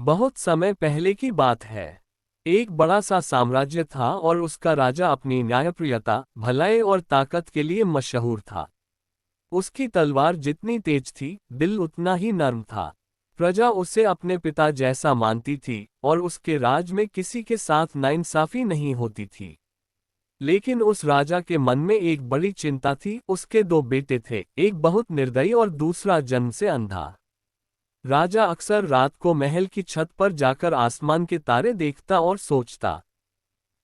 बहुत समय पहले की बात है। एक बड़ा सा साम्राज्य था और उसका राजा अपनी न्यायप्रियता, भलाई और ताकत के लिए मशहूर था। उसकी तलवार जितनी तेज थी, दिल उतना ही नर्म था। प्रजा उसे अपने पिता जैसा मानती थी और उसके राज में किसी के साथ नाइंसाफी नहीं होती थी। लेकिन उस राजा के मन में एक बड़ी चिंता थी। उसके दो बेटे थे, एक बहुत निर्दयी और दूसरा जन्म से अंधा। राजा अक्सर रात को महल की छत पर जाकर आसमान के तारे देखता और सोचता,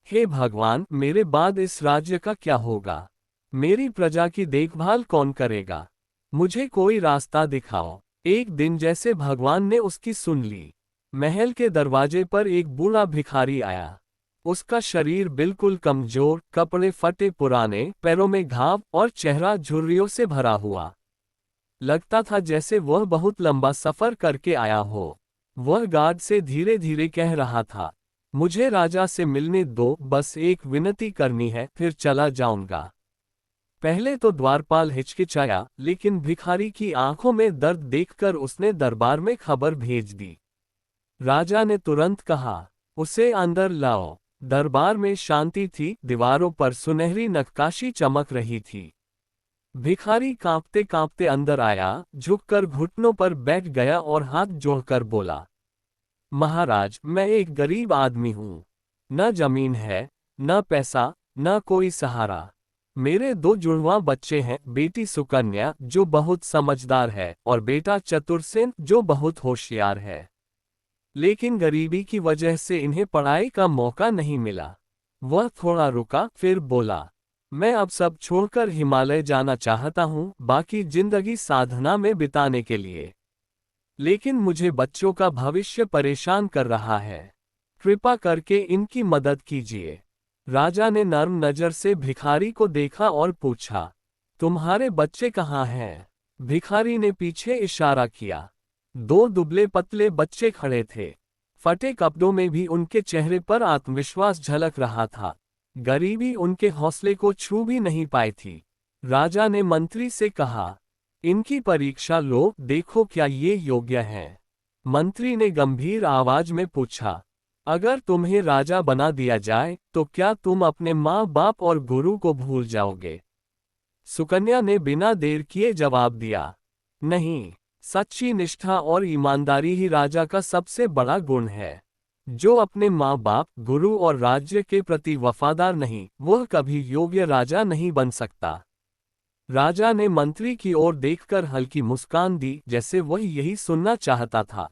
हे भगवान, मेरे बाद इस राज्य का क्या होगा? मेरी प्रजा की देखभाल कौन करेगा? मुझे कोई रास्ता दिखाओ। एक दिन जैसे भगवान ने उसकी सुन ली। महल के दरवाजे पर एक बूढ़ा भिखारी आया। उसका शरीर बिल्कुल कमजोर, कपड़े फटे पुराने, पैरों में घाव और चेहरा झुर्रियों से भरा हुआ। लगता था जैसे वह बहुत लंबा सफर करके आया हो। वह गार्ड से धीरे धीरे कह रहा था, मुझे राजा से मिलने दो, बस एक विनती करनी है, फिर चला जाऊंगा। पहले तो द्वारपाल हिचकिचाया, लेकिन भिखारी की आंखों में दर्द देखकर उसने दरबार में खबर भेज दी। राजा ने तुरंत कहा, उसे अंदर लाओ। दरबार में शांति थी, दीवारों पर सुनहरी नक्काशी चमक रही थी। भिखारी कांपते कांपते अंदर आया, झुककर घुटनों पर बैठ गया और हाथ जोड़कर बोला, महाराज, मैं एक गरीब आदमी हूँ। न जमीन है, न पैसा, न कोई सहारा। मेरे दो जुड़वां बच्चे हैं, बेटी सुकन्या जो बहुत समझदार है और बेटा चतुरसेन जो बहुत होशियार है। लेकिन गरीबी की वजह से इन्हें पढ़ाई का मौका नहीं मिला। वह थोड़ा रुका, फिर बोला, मैं अब सब छोड़कर हिमालय जाना चाहता हूँ, बाकी जिंदगी साधना में बिताने के लिए। लेकिन मुझे बच्चों का भविष्य परेशान कर रहा है। कृपा करके इनकी मदद कीजिए। राजा ने नर्म नजर से भिखारी को देखा और पूछा, तुम्हारे बच्चे कहाँ हैं? भिखारी ने पीछे इशारा किया। दो दुबले पतले बच्चे खड़े थे। फटे कपड़ों में भी उनके चेहरे पर आत्मविश्वास झलक रहा था। गरीबी उनके हौसले को छू भी नहीं पाई थी। राजा ने मंत्री से कहा, इनकी परीक्षा लो, देखो क्या ये योग्य हैं। मंत्री ने गंभीर आवाज में पूछा, अगर तुम्हें राजा बना दिया जाए तो क्या तुम अपने माँ बाप और गुरु को भूल जाओगे? सुकन्या ने बिना देर किए जवाब दिया, नहीं, सच्ची निष्ठा और ईमानदारी ही राजा का सबसे बड़ा गुण है। जो अपने माँ बाप, गुरु और राज्य के प्रति वफादार नहीं, वह कभी योग्य राजा नहीं बन सकता। राजा ने मंत्री की ओर देखकर हल्की मुस्कान दी, जैसे वह यही सुनना चाहता था।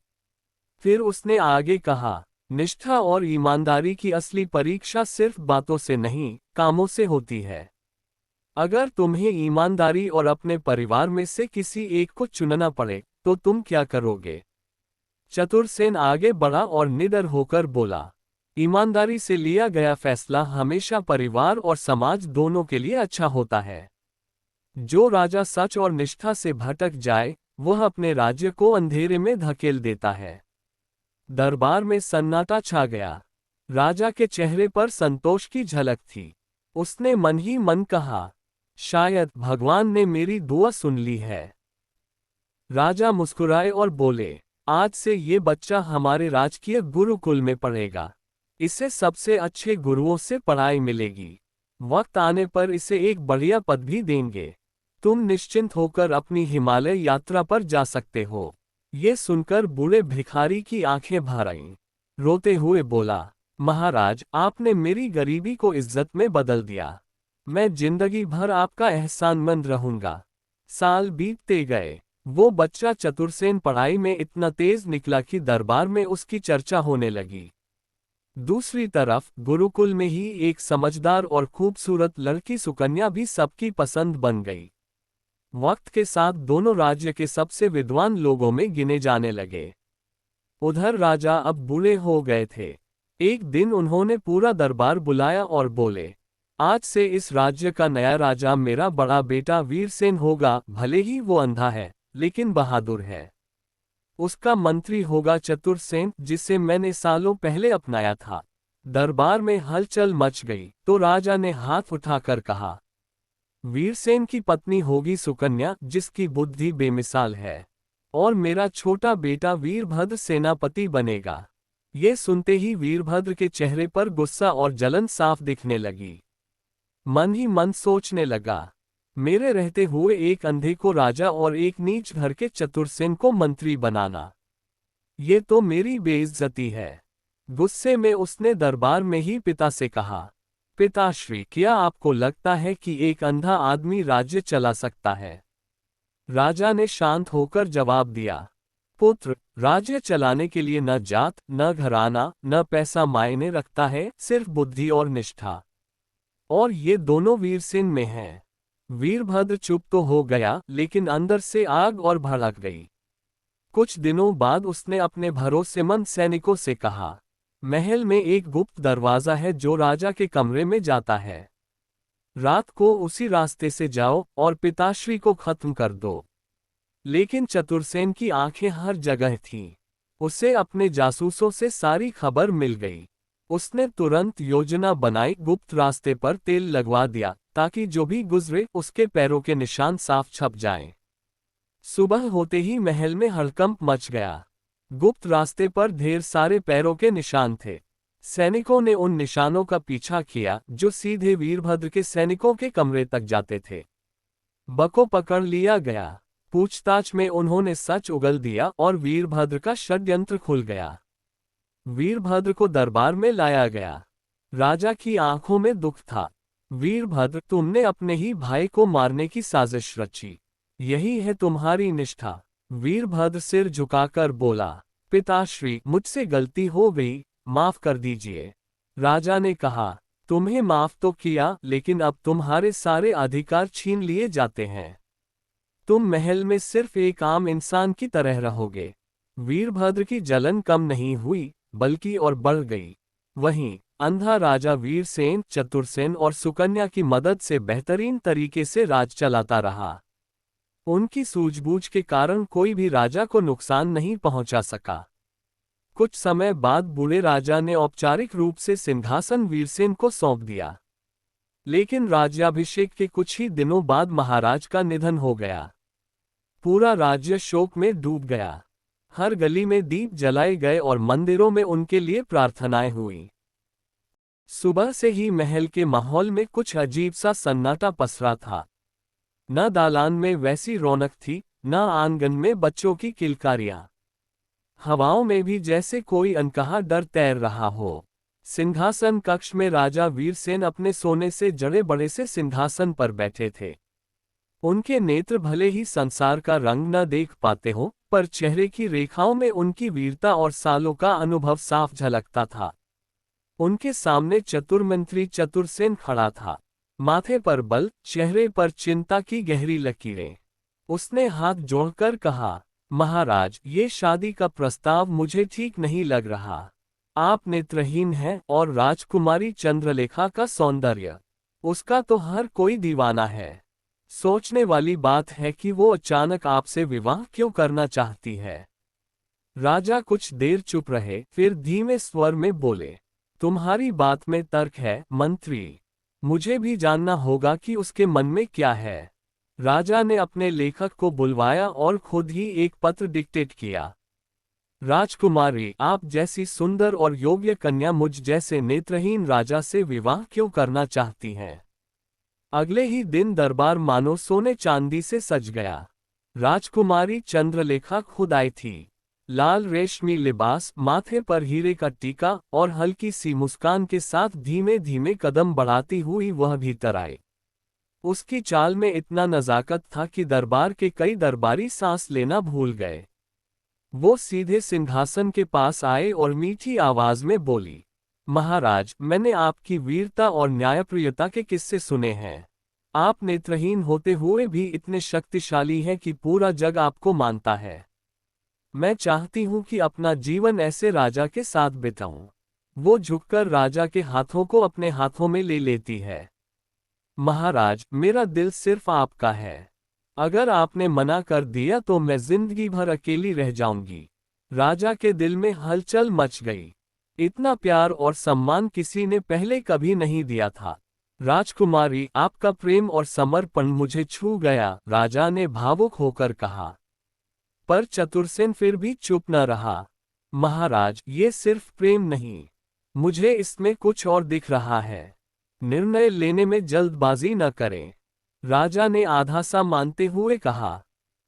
फिर उसने आगे कहा, निष्ठा और ईमानदारी की असली परीक्षा सिर्फ बातों से नहीं, कामों से होती है। अगर तुम्हें ईमानदारी और अपने परिवार में से किसी एक को चुनना पड़े, तो तुम क्या करोगे? चतुरसेन आगे बढ़ा और निडर होकर बोला, ईमानदारी से लिया गया फैसला हमेशा परिवार और समाज दोनों के लिए अच्छा होता है। जो राजा सच और निष्ठा से भटक जाए, वह अपने राज्य को अंधेरे में धकेल देता है। दरबार में सन्नाटा छा गया। राजा के चेहरे पर संतोष की झलक थी। उसने मन ही मन कहा, शायद भगवान ने मेरी दुआ सुन ली है। राजा मुस्कुराए और बोले, आज से ये बच्चा हमारे राजकीय गुरुकुल में पढ़ेगा। इसे सबसे अच्छे गुरुओं से पढ़ाई मिलेगी। वक्त आने पर इसे एक बढ़िया पद भी देंगे। तुम निश्चिंत होकर अपनी हिमालय यात्रा पर जा सकते हो। ये सुनकर बूढ़े भिखारी की आंखें भर आईं। रोते हुए बोला, महाराज, आपने मेरी गरीबी को इज्जत में बदल दिया। मैं जिंदगी भर आपका एहसानमंद रहूंगा। साल बीतते गए। वो बच्चा चतुरसेन पढ़ाई में इतना तेज निकला कि दरबार में उसकी चर्चा होने लगी। दूसरी तरफ गुरुकुल में ही एक समझदार और खूबसूरत लड़की सुकन्या भी सबकी पसंद बन गई। वक्त के साथ दोनों राज्य के सबसे विद्वान लोगों में गिने जाने लगे। उधर राजा अब बूढ़े हो गए थे। एक दिन उन्होंने पूरा दरबार बुलाया और बोले, आज से इस राज्य का नया राजा मेरा बड़ा बेटा वीरसेन होगा। भले ही वो अंधा है, लेकिन बहादुर है। उसका मंत्री होगा चतुरसेन, जिसे मैंने सालों पहले अपनाया था। दरबार में हलचल मच गई, तो राजा ने हाथ उठाकर कहा, वीरसेन की पत्नी होगी सुकन्या, जिसकी बुद्धि बेमिसाल है और मेरा छोटा बेटा वीरभद्र सेनापति बनेगा। ये सुनते ही वीरभद्र के चेहरे पर गुस्सा और जलन साफ दिखने लगी। मन ही मन सोचने लगा, मेरे रहते हुए एक अंधे को राजा और एक नीच घर के चतुरसेन को मंत्री बनाना, ये तो मेरी बेइज्जती है। गुस्से में उसने दरबार में ही पिता से कहा, पिताश्री, क्या आपको लगता है कि एक अंधा आदमी राज्य चला सकता है? राजा ने शांत होकर जवाब दिया, पुत्र, राज्य चलाने के लिए न जात, न घराना, न पैसा मायने रखता है, सिर्फ बुद्धि और निष्ठा। और ये दोनों वीरसेन में हैं। वीरभद्र चुप तो हो गया, लेकिन अंदर से आग और भड़क गई। कुछ दिनों बाद उसने अपने भरोसेमंद सैनिकों से कहा, महल में एक गुप्त दरवाजा है जो राजा के कमरे में जाता है। रात को उसी रास्ते से जाओ और पिताश्री को खत्म कर दो। लेकिन चतुरसेन की आंखें हर जगह थीं। उसे अपने जासूसों से सारी खबर मिल गई। उसने तुरंत योजना बनाई, गुप्त रास्ते पर तेल लगवा दिया ताकि जो भी गुजरे उसके पैरों के निशान साफ छप जाएं। सुबह होते ही महल में हड़कंप मच गया। गुप्त रास्ते पर ढेर सारे पैरों के निशान थे। सैनिकों ने उन निशानों का पीछा किया जो सीधे वीरभद्र के सैनिकों के कमरे तक जाते थे। बको पकड़ लिया गया। पूछताछ में उन्होंने सच उगल दिया और वीरभद्र का षड्यंत्र खुल गया। वीरभद्र को दरबार में लाया गया। राजा की आंखों में दुख था। वीरभद्र, तुमने अपने ही भाई को मारने की साजिश रची, यही है तुम्हारी निष्ठा? वीरभद्र सिर झुकाकर बोला, पिताश्री, मुझसे गलती हो गई, माफ कर दीजिए। राजा ने कहा, तुम्हें माफ तो किया, लेकिन अब तुम्हारे सारे अधिकार छीन लिए जाते हैं। तुम महल में सिर्फ एक आम इंसान की तरह रहोगे। वीरभद्र की जलन कम नहीं हुई, बल्कि और बढ़ गई। वहीं अंधा राजा वीरसेन, चतुरसेन और सुकन्या की मदद से बेहतरीन तरीके से राज चलाता रहा। उनकी सूझबूझ के कारण कोई भी राजा को नुकसान नहीं पहुंचा सका। कुछ समय बाद बूढ़े राजा ने औपचारिक रूप से सिंहासन वीरसेन को सौंप दिया। लेकिन राज्याभिषेक के कुछ ही दिनों बाद महाराज का निधन हो गया। पूरा राज्य शोक में डूब गया। हर गली में दीप जलाए गए और मंदिरों में उनके लिए प्रार्थनाएं हुई। सुबह से ही महल के माहौल में कुछ अजीब सा सन्नाटा पसरा था। न दालान में वैसी रौनक थी, न आंगन में बच्चों की किलकारियां। हवाओं में भी जैसे कोई अनकहा डर तैर रहा हो। सिंहासन कक्ष में राजा वीरसेन अपने सोने से जड़े बड़े से सिंहासन पर बैठे थे। उनके नेत्र भले ही संसार का रंग न देख पाते हो, पर चेहरे की रेखाओं में उनकी वीरता और सालों का अनुभव साफ झलकता था। उनके सामने चतुर मंत्री चतुरसेन खड़ा था। माथे पर बल, चेहरे पर चिंता की गहरी लकीरें। उसने हाथ जोड़कर कहा, महाराज, ये शादी का प्रस्ताव मुझे ठीक नहीं लग रहा। आप नेत्रहीन हैं और राजकुमारी चंद्रलेखा का सौंदर्य, उसका तो हर कोई दीवाना है। सोचने वाली बात है कि वो अचानक आपसे विवाह क्यों करना चाहती है। राजा कुछ देर चुप रहे, फिर धीमे स्वर में बोले, तुम्हारी बात में तर्क है मंत्री, मुझे भी जानना होगा कि उसके मन में क्या है। राजा ने अपने लेखक को बुलवाया और खुद ही एक पत्र डिक्टेट किया। राजकुमारी, आप जैसी सुंदर और योग्य कन्या मुझ जैसे नेत्रहीन राजा से विवाह क्यों करना चाहती हैं? अगले ही दिन दरबार मानो सोने चांदी से सज गया। राजकुमारी चंद्रलेखा खुद आई थी। लाल रेशमी लिबास, माथे पर हीरे का टीका और हल्की सी मुस्कान के साथ धीमे धीमे कदम बढ़ाती हुई वह भीतर आई। उसकी चाल में इतना नजाकत था कि दरबार के कई दरबारी सांस लेना भूल गए। वो सीधे सिंहासन के पास आए और मीठी आवाज में बोली, महाराज, मैंने आपकी वीरता और न्यायप्रियता के किस्से सुने हैं। आप नेत्रहीन होते हुए भी इतने शक्तिशाली हैं कि पूरा जग आपको मानता है। मैं चाहती हूं कि अपना जीवन ऐसे राजा के साथ बिताऊं। वो झुककर राजा के हाथों को अपने हाथों में ले लेती है। महाराज, मेरा दिल सिर्फ आपका है। अगर आपने मना कर दिया तो मैं जिंदगी भर अकेली रह जाऊंगी। राजा के दिल में हलचल मच गई। इतना प्यार और सम्मान किसी ने पहले कभी नहीं दिया था। राजकुमारी, आपका प्रेम और समर्पण मुझे छू गया, राजा ने भावुक होकर कहा। पर चतुरसेन फिर भी चुप न रहा। महाराज, ये सिर्फ प्रेम नहीं, मुझे इसमें कुछ और दिख रहा है। निर्णय लेने में जल्दबाजी न करें। राजा ने आधा सा मानते हुए कहा।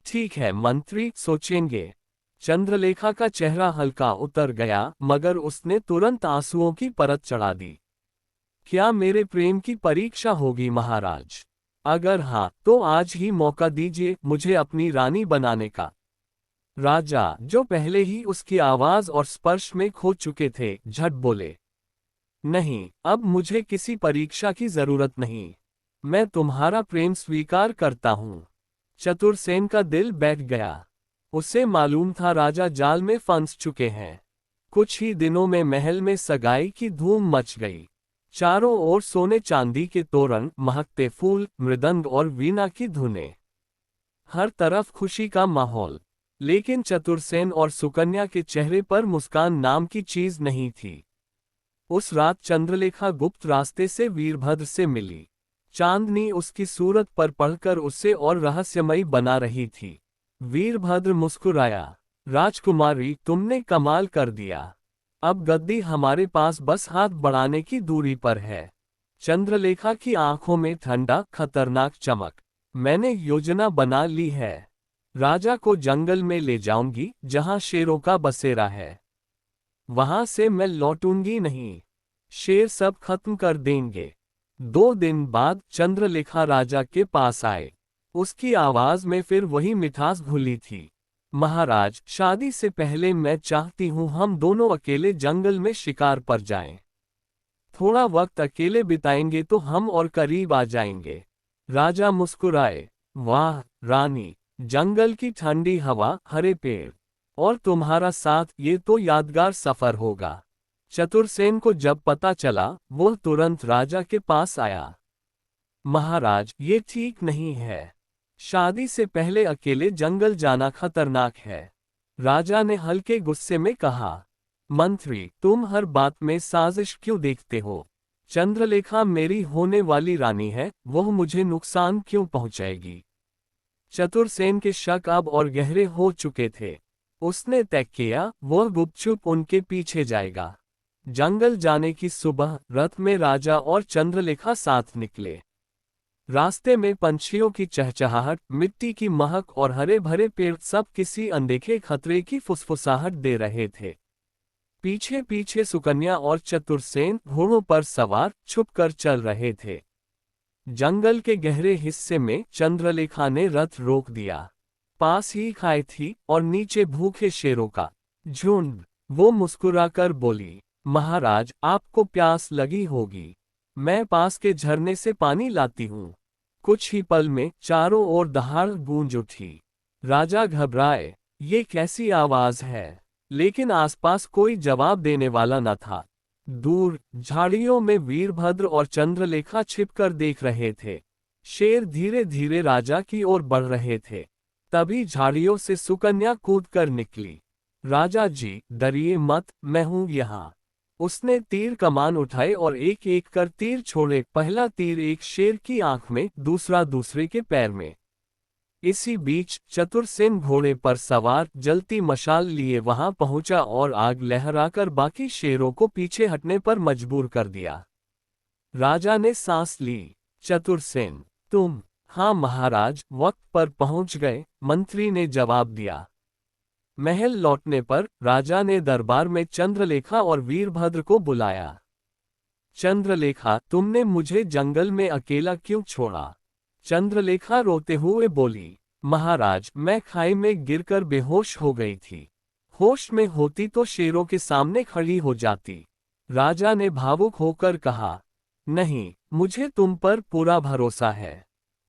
ठीक है मंत्री, सोचेंगे। चंद्रलेखा का चेहरा हल्का उतर गया, मगर उसने तुरंत आंसुओं की परत चढ़ा दी। क्या मेरे प्रेम की परीक्षा होगी महाराज? अगर हाँ, तो आज ही मौका दीजिए मुझे अपनी रानी बनाने का। राजा, जो पहले ही उसकी आवाज और स्पर्श में खो चुके थे, झट बोले। नहीं, अब मुझे किसी परीक्षा की जरूरत नहीं। मैं तुम्हारा प्रेम स्वीकार करता हूँ। चतुरसेन का दिल बैठ गया। उसे मालूम था राजा जाल में फंस चुके हैं। कुछ ही दिनों में महल में सगाई की धूम मच गई। चारों ओर सोने चांदी के तोरण, महकते फूल, मृदंग और वीणा की धुनें। हर तरफ खुशी का माहौल। लेकिन चतुरसेन और सुकन्या के चेहरे पर मुस्कान नाम की चीज नहीं थी। उस रात चंद्रलेखा गुप्त रास्ते से वीरभद्र से मिली। चांदनी उसकी सूरत पर पड़कर उससे और रहस्यमयी बना रही थी। वीरभद्र मुस्कुराया। राजकुमारी, तुमने कमाल कर दिया। अब गद्दी हमारे पास बस हाथ बढ़ाने की दूरी पर है। चंद्रलेखा की आंखों में ठंडा, खतरनाक चमक। मैंने योजना बना ली है। राजा को जंगल में ले जाऊंगी, जहां शेरों का बसेरा है। वहां से मैं लौटूंगी नहीं। शेर सब खत्म कर देंगे। 2 दिन बाद चंद्रलेखा राजा के पास आए। उसकी आवाज में फिर वही मिठास घुली थी। महाराज, शादी से पहले मैं चाहती हूँ हम दोनों अकेले जंगल में शिकार पर जाएं। थोड़ा वक्त अकेले बिताएंगे तो हम और करीब आ जाएंगे। राजा मुस्कुराए। वाह रानी, जंगल की ठंडी हवा, हरे पेड़ और तुम्हारा साथ, ये तो यादगार सफर होगा। चतुरसेन को जब पता चला, वह तुरंत राजा के पास आया। महाराज, ये ठीक नहीं है। शादी से पहले अकेले जंगल जाना खतरनाक है। राजा ने हल्के गुस्से में कहा। मंत्री, तुम हर बात में साजिश क्यों देखते हो? चंद्रलेखा मेरी होने वाली रानी है, वह मुझे नुकसान क्यों पहुंचाएगी? चतुरसेन के शक अब और गहरे हो चुके थे। उसने तय किया, वह गुपचुप उनके पीछे जाएगा। जंगल जाने की सुबह रथ में राजा और चंद्रलेखा साथ निकले। रास्ते में पंछियों की चहचहाहट, मिट्टी की महक और हरे भरे पेड़ सब किसी अनदेखे खतरे की फुसफुसाहट दे रहे थे। पीछे पीछे सुकन्या और चतुरसेन घोड़ों पर सवार छुपकर चल रहे थे। जंगल के गहरे हिस्से में चंद्रलेखा ने रथ रोक दिया। पास ही खाई थी और नीचे भूखे शेरों का झुंड। वो मुस्कुराकर बोली, महाराज, आपको प्यास लगी होगी। मैं पास के झरने से पानी लाती हूँ। कुछ ही पल में चारों ओर दहाड़ गूंज उठी। राजा घबराए। ये कैसी आवाज है? लेकिन आसपास कोई जवाब देने वाला न था। दूर झाड़ियों में वीरभद्र और चंद्रलेखा छिपकर देख रहे थे। शेर धीरे धीरे राजा की ओर बढ़ रहे थे। तभी झाड़ियों से सुकन्या कूदकर निकली। राजा जी, डरिए मत, मैं हूं यहाँ। उसने तीर कमान उठाए और एक एक कर तीर छोड़े। पहला तीर एक शेर की आंख में, दूसरा दूसरे के पैर में। इसी बीच चतुरसेन घोड़े पर सवार जलती मशाल लिए वहां पहुंचा और आग लहराकर बाकी शेरों को पीछे हटने पर मजबूर कर दिया। राजा ने सांस ली। चतुरसेन, तुम? हाँ महाराज, वक्त पर पहुंच गए, मंत्री ने जवाब दिया। महल लौटने पर राजा ने दरबार में चंद्रलेखा और वीरभद्र को बुलाया। चंद्रलेखा, तुमने मुझे जंगल में अकेला क्यों छोड़ा? चंद्रलेखा रोते हुए बोली, महाराज, मैं खाई में गिरकर बेहोश हो गई थी। होश में होती तो शेरों के सामने खड़ी हो जाती। राजा ने भावुक होकर कहा, नहीं, मुझे तुम पर पूरा भरोसा है।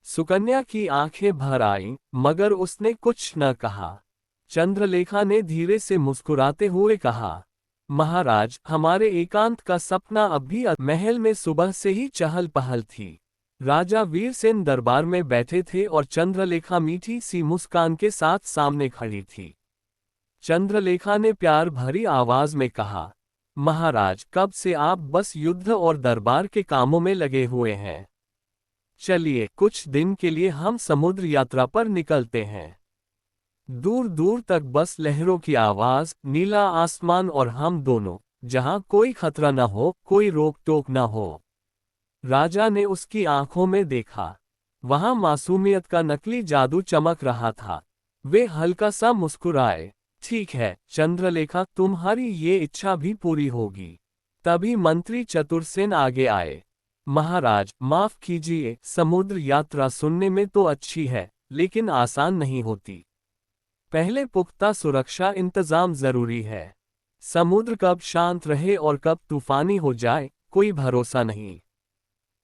सुकन्या की आंखें भर आईं, मगर उसने कुछ न कहा। चंद्रलेखा ने धीरे से मुस्कुराते हुए कहा, महाराज, हमारे एकांत का सपना अब भी महल में सुबह से ही चहल पहल थी। राजा वीरसेन दरबार में बैठे थे और चंद्रलेखा मीठी सी मुस्कान के साथ सामने खड़ी थी। चंद्रलेखा ने प्यार भरी आवाज में कहा, महाराज, कब से आप बस युद्ध और दरबार के कामों में लगे हुए हैं। चलिए, कुछ दिन के लिए हम समुद्र यात्रा पर निकलते हैं। दूर दूर तक बस लहरों की आवाज, नीला आसमान और हम दोनों, जहां कोई खतरा न हो, कोई रोक टोक न हो। राजा ने उसकी आंखों में देखा। वहां मासूमियत का नकली जादू चमक रहा था। वे हल्का सा मुस्कुराए। ठीक है चंद्रलेखा, तुम्हारी ये इच्छा भी पूरी होगी। तभी मंत्री चतुरसेन आगे आए। महाराज माफ कीजिए, समुद्र यात्रा सुनने में तो अच्छी है, लेकिन आसान नहीं होती। पहले पुख्ता सुरक्षा इंतजाम जरूरी है। समुद्र कब शांत रहे और कब तूफानी हो जाए, कोई भरोसा नहीं।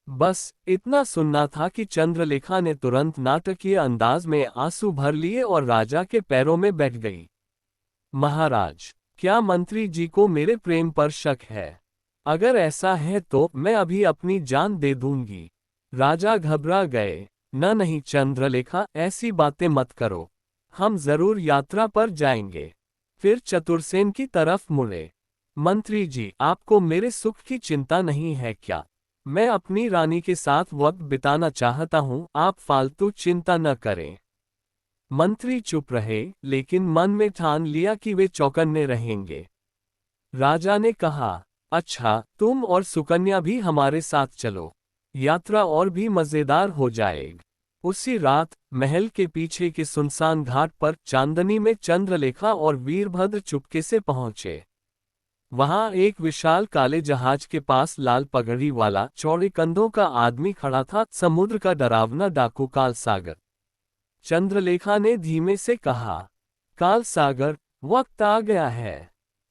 बस इतना सुनना था कि चंद्रलेखा ने तुरंत नाटकीय अंदाज में आंसू भर लिए और राजा के पैरों में बैठ गई। महाराज, क्या मंत्री जी को मेरे प्रेम पर शक है? अगर ऐसा है तो मैं अभी अपनी जान दे दूंगी। राजा घबरा गए। नहीं चंद्रलेखा, ऐसी बातें मत करो। हम जरूर यात्रा पर जाएंगे। फिर चतुरसेन की तरफ मुड़े। मंत्री जी, आपको मेरे सुख की चिंता नहीं है क्या? मैं अपनी रानी के साथ वक्त बिताना चाहता हूँ, आप फालतू चिंता न करें। मंत्री चुप रहे, लेकिन मन में ठान लिया कि वे चौकन्ने रहेंगे। राजा ने कहा, अच्छा, तुम और सुकन्या भी हमारे साथ चलो। यात्रा और भी मजेदार हो जाएगी। उसी रात महल के पीछे के सुनसान घाट पर चांदनी में चंद्रलेखा और वीरभद्र चुपके से पहुंचे। वहां एक विशाल काले जहाज के पास लाल पगड़ी वाला चौड़े कंधों का आदमी खड़ा था, समुद्र का डरावना डाकू काल सागर। चंद्रलेखा ने धीमे से कहा, काल सागर, वक्त आ गया है।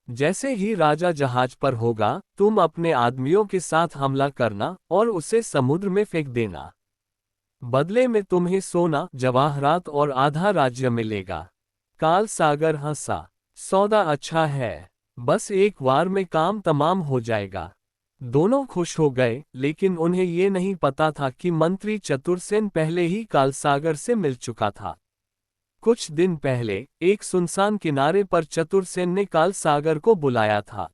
जैसे ही राजा जहाज पर होगा, तुम अपने आदमियों के साथ हमला करना और उसे समुद्र में फेंक देना। बदले में तुम्हें सोना, जवाहरात और आधा राज्य मिलेगा। काल सागर हंसा, सौदा अच्छा है, बस एक बार में काम तमाम हो जाएगा। दोनों खुश हो गए, लेकिन उन्हें ये नहीं पता था कि मंत्री चतुरसेन पहले ही कालसागर से मिल चुका था। कुछ दिन पहले एक सुनसान किनारे पर चतुरसेन ने कालसागर को बुलाया था।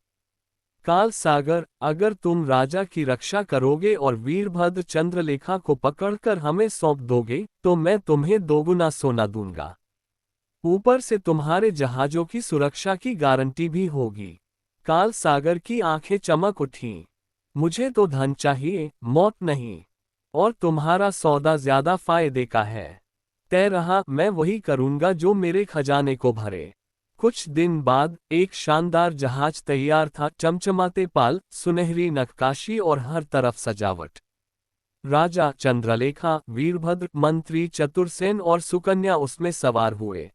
कालसागर, अगर तुम राजा की रक्षा करोगे और वीरभद्र चंद्रलेखा को पकड़कर हमें सौंप दोगे, तो मैं तुम्हें दोगुना सोना दूंगा। ऊपर से तुम्हारे जहाजों की सुरक्षा की गारंटी भी होगी। काल सागर की आंखें चमक उठीं। मुझे तो धन चाहिए, मौत नहीं। और तुम्हारा सौदा ज्यादा फायदे का है। तय रहा, मैं वही करूंगा जो मेरे खजाने को भरे। कुछ दिन बाद एक शानदार जहाज तैयार था, चमचमाते पाल, सुनहरी नक्काशी और हर तरफ सजावट। राजा, चंद्रलेखा, वीरभद्र, मंत्री चतुरसेन और सुकन्या उसमें सवार हुए।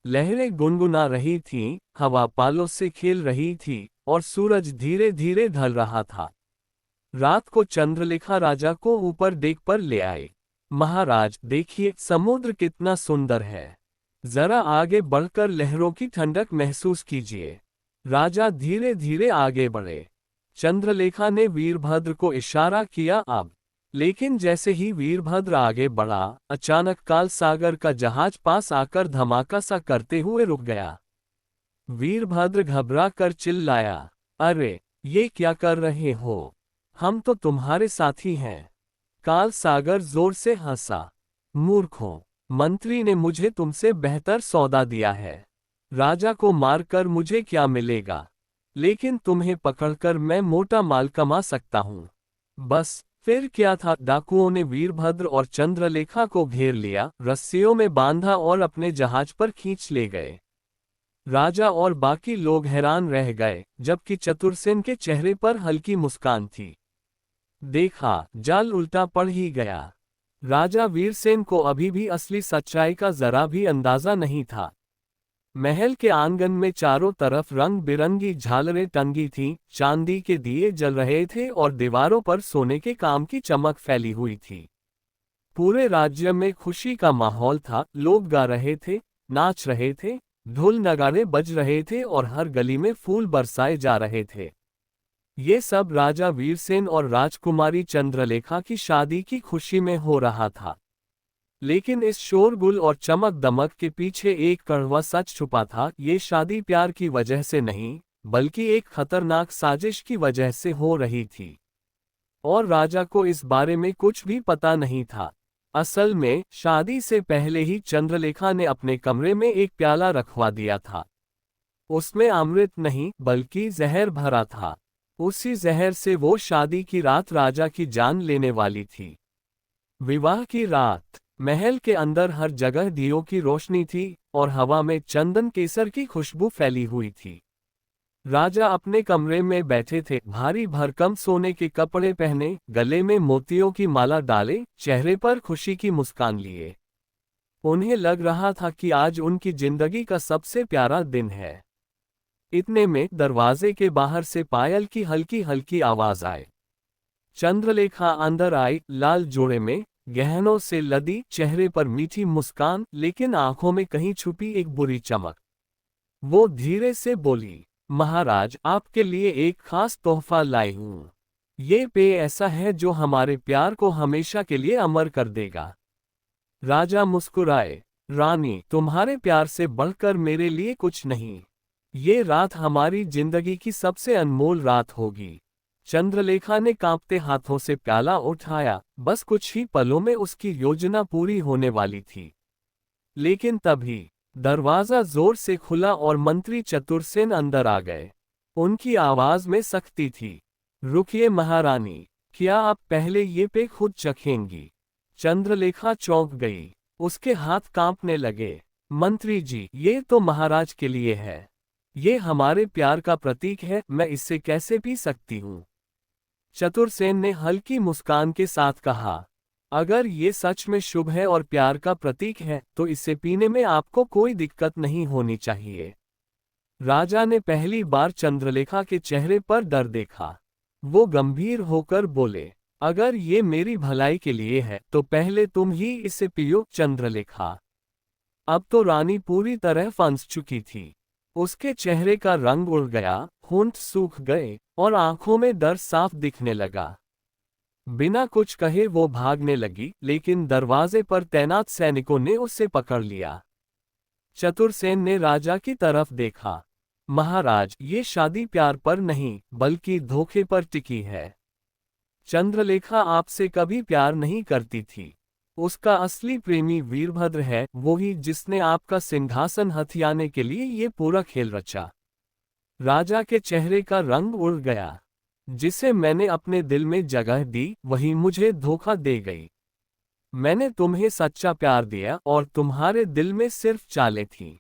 लहरें गुनगुना रही थीं, हवा पालों से खेल रही थी, और सूरज धीरे धीरे ढल रहा था। रात को चंद्रलेखा राजा को ऊपर डेक पर ले आए। महाराज देखिए, समुद्र कितना सुंदर है। जरा आगे बढ़कर लहरों की ठंडक महसूस कीजिए। राजा धीरे धीरे आगे बढ़े। चंद्रलेखा ने वीरभद्र को इशारा किया, अब। लेकिन जैसे ही वीरभद्र आगे बढ़ा, अचानक काल सागर का जहाज पास आकर धमाका सा करते हुए रुक गया। वीरभद्र घबरा कर चिल्लाया, अरे, ये क्या कर रहे हो? हम तो तुम्हारे साथी हैं। काल सागर जोर से हंसा, मूर्खों, मंत्री ने मुझे तुमसे बेहतर सौदा दिया है। राजा को मारकर मुझे क्या मिलेगा? लेकिन तुम्हें पकड़कर मैं मोटा माल कमा सकता हूँ। बस फिर क्या था, डाकुओं ने वीरभद्र और चंद्रलेखा को घेर लिया, रस्सियों में बांधा और अपने जहाज पर खींच ले गए। राजा और बाकी लोग हैरान रह गए, जबकि चतुरसेन के चेहरे पर हल्की मुस्कान थी। देखा, जाल उल्टा पड़ ही गया। राजा वीरसेन को अभी भी असली सच्चाई का जरा भी अंदाजा नहीं था। महल के आंगन में चारों तरफ रंग बिरंगी झालरें टंगी थीं, चांदी के दिए जल रहे थे और दीवारों पर सोने के काम की चमक फैली हुई थी। पूरे राज्य में खुशी का माहौल था, लोग गा रहे थे, नाच रहे थे, ढोल नगाड़े बज रहे थे और हर गली में फूल बरसाए जा रहे थे। ये सब राजा वीरसेन और राजकुमारी चंद्रलेखा की शादी की खुशी में हो रहा था। लेकिन इस शोरगुल और चमक दमक के पीछे एक कड़वा सच छुपा था, ये शादी प्यार की वजह से नहीं, बल्कि एक खतरनाक साजिश की वजह से हो रही थी। और राजा को इस बारे में कुछ भी पता नहीं था। असल में शादी से पहले ही चंद्रलेखा ने अपने कमरे में एक प्याला रखवा दिया था। उसमें अमृत नहीं बल्कि जहर भरा था। उसी जहर से वो शादी की रात राजा की जान लेने वाली थी। विवाह की रात महल के अंदर हर जगह दियों की रोशनी थी और हवा में चंदन केसर की खुशबू फैली हुई थी। राजा अपने कमरे में बैठे थे, भारी भरकम सोने के कपड़े पहने, गले में मोतियों की माला डाले, चेहरे पर खुशी की मुस्कान लिए। उन्हें लग रहा था कि आज उनकी जिंदगी का सबसे प्यारा दिन है। इतने में दरवाजे के बाहर से पायल की हल्की हल्की आवाज आए। चंद्रलेखा अंदर आई, लाल जोड़े में, गहनों से लदी, चेहरे पर मीठी मुस्कान, लेकिन आंखों में कहीं छुपी एक बुरी चमक। वो धीरे से बोली, महाराज, आपके लिए एक खास तोहफा लाई हूं। ये पेय ऐसा है जो हमारे प्यार को हमेशा के लिए अमर कर देगा। राजा मुस्कुराए, रानी, तुम्हारे प्यार से बढ़कर मेरे लिए कुछ नहीं। ये रात हमारी जिंदगी की सबसे अनमोल रात होगी। चंद्रलेखा ने कांपते हाथों से प्याला उठाया। बस कुछ ही पलों में उसकी योजना पूरी होने वाली थी। लेकिन तभी दरवाजा जोर से खुला और मंत्री चतुरसेन अंदर आ गए। उनकी आवाज में सख्ती थी। रुकिए महारानी, क्या आप पहले ये पे खुद चखेंगी? चंद्रलेखा चौंक गई। उसके हाथ कांपने लगे। मंत्री जी, ये तो महाराज के लिए है। ये हमारे प्यार का प्रतीक है, मैं इससे कैसे पी सकती हूँ? चतुरसेन ने हल्की मुस्कान के साथ कहा, अगर ये सच में शुभ है और प्यार का प्रतीक है तो इसे पीने में आपको कोई दिक्कत नहीं होनी चाहिए। राजा ने पहली बार चंद्रलेखा के चेहरे पर डर देखा। वो गंभीर होकर बोले, अगर ये मेरी भलाई के लिए है तो पहले तुम ही इसे पियो। चंद्रलेखा अब तो रानी पूरी तरह फंस चुकी थी। उसके चेहरे का रंग उड़ गया, होंठ सूख गए और आंखों में डर साफ दिखने लगा। बिना कुछ कहे वो भागने लगी, लेकिन दरवाजे पर तैनात सैनिकों ने उसे पकड़ लिया। चतुरसेन ने राजा की तरफ देखा। महाराज, ये शादी प्यार पर नहीं बल्कि धोखे पर टिकी है। चंद्रलेखा आपसे कभी प्यार नहीं करती थी। उसका असली प्रेमी वीरभद्र है, वही जिसने आपका सिंहासन हथियाने के लिए ये पूरा खेल रचा। राजा के चेहरे का रंग उड़ गया। जिसे मैंने अपने दिल में जगह दी, वही मुझे धोखा दे गई। मैंने तुम्हें सच्चा प्यार दिया और तुम्हारे दिल में सिर्फ चालें थीं।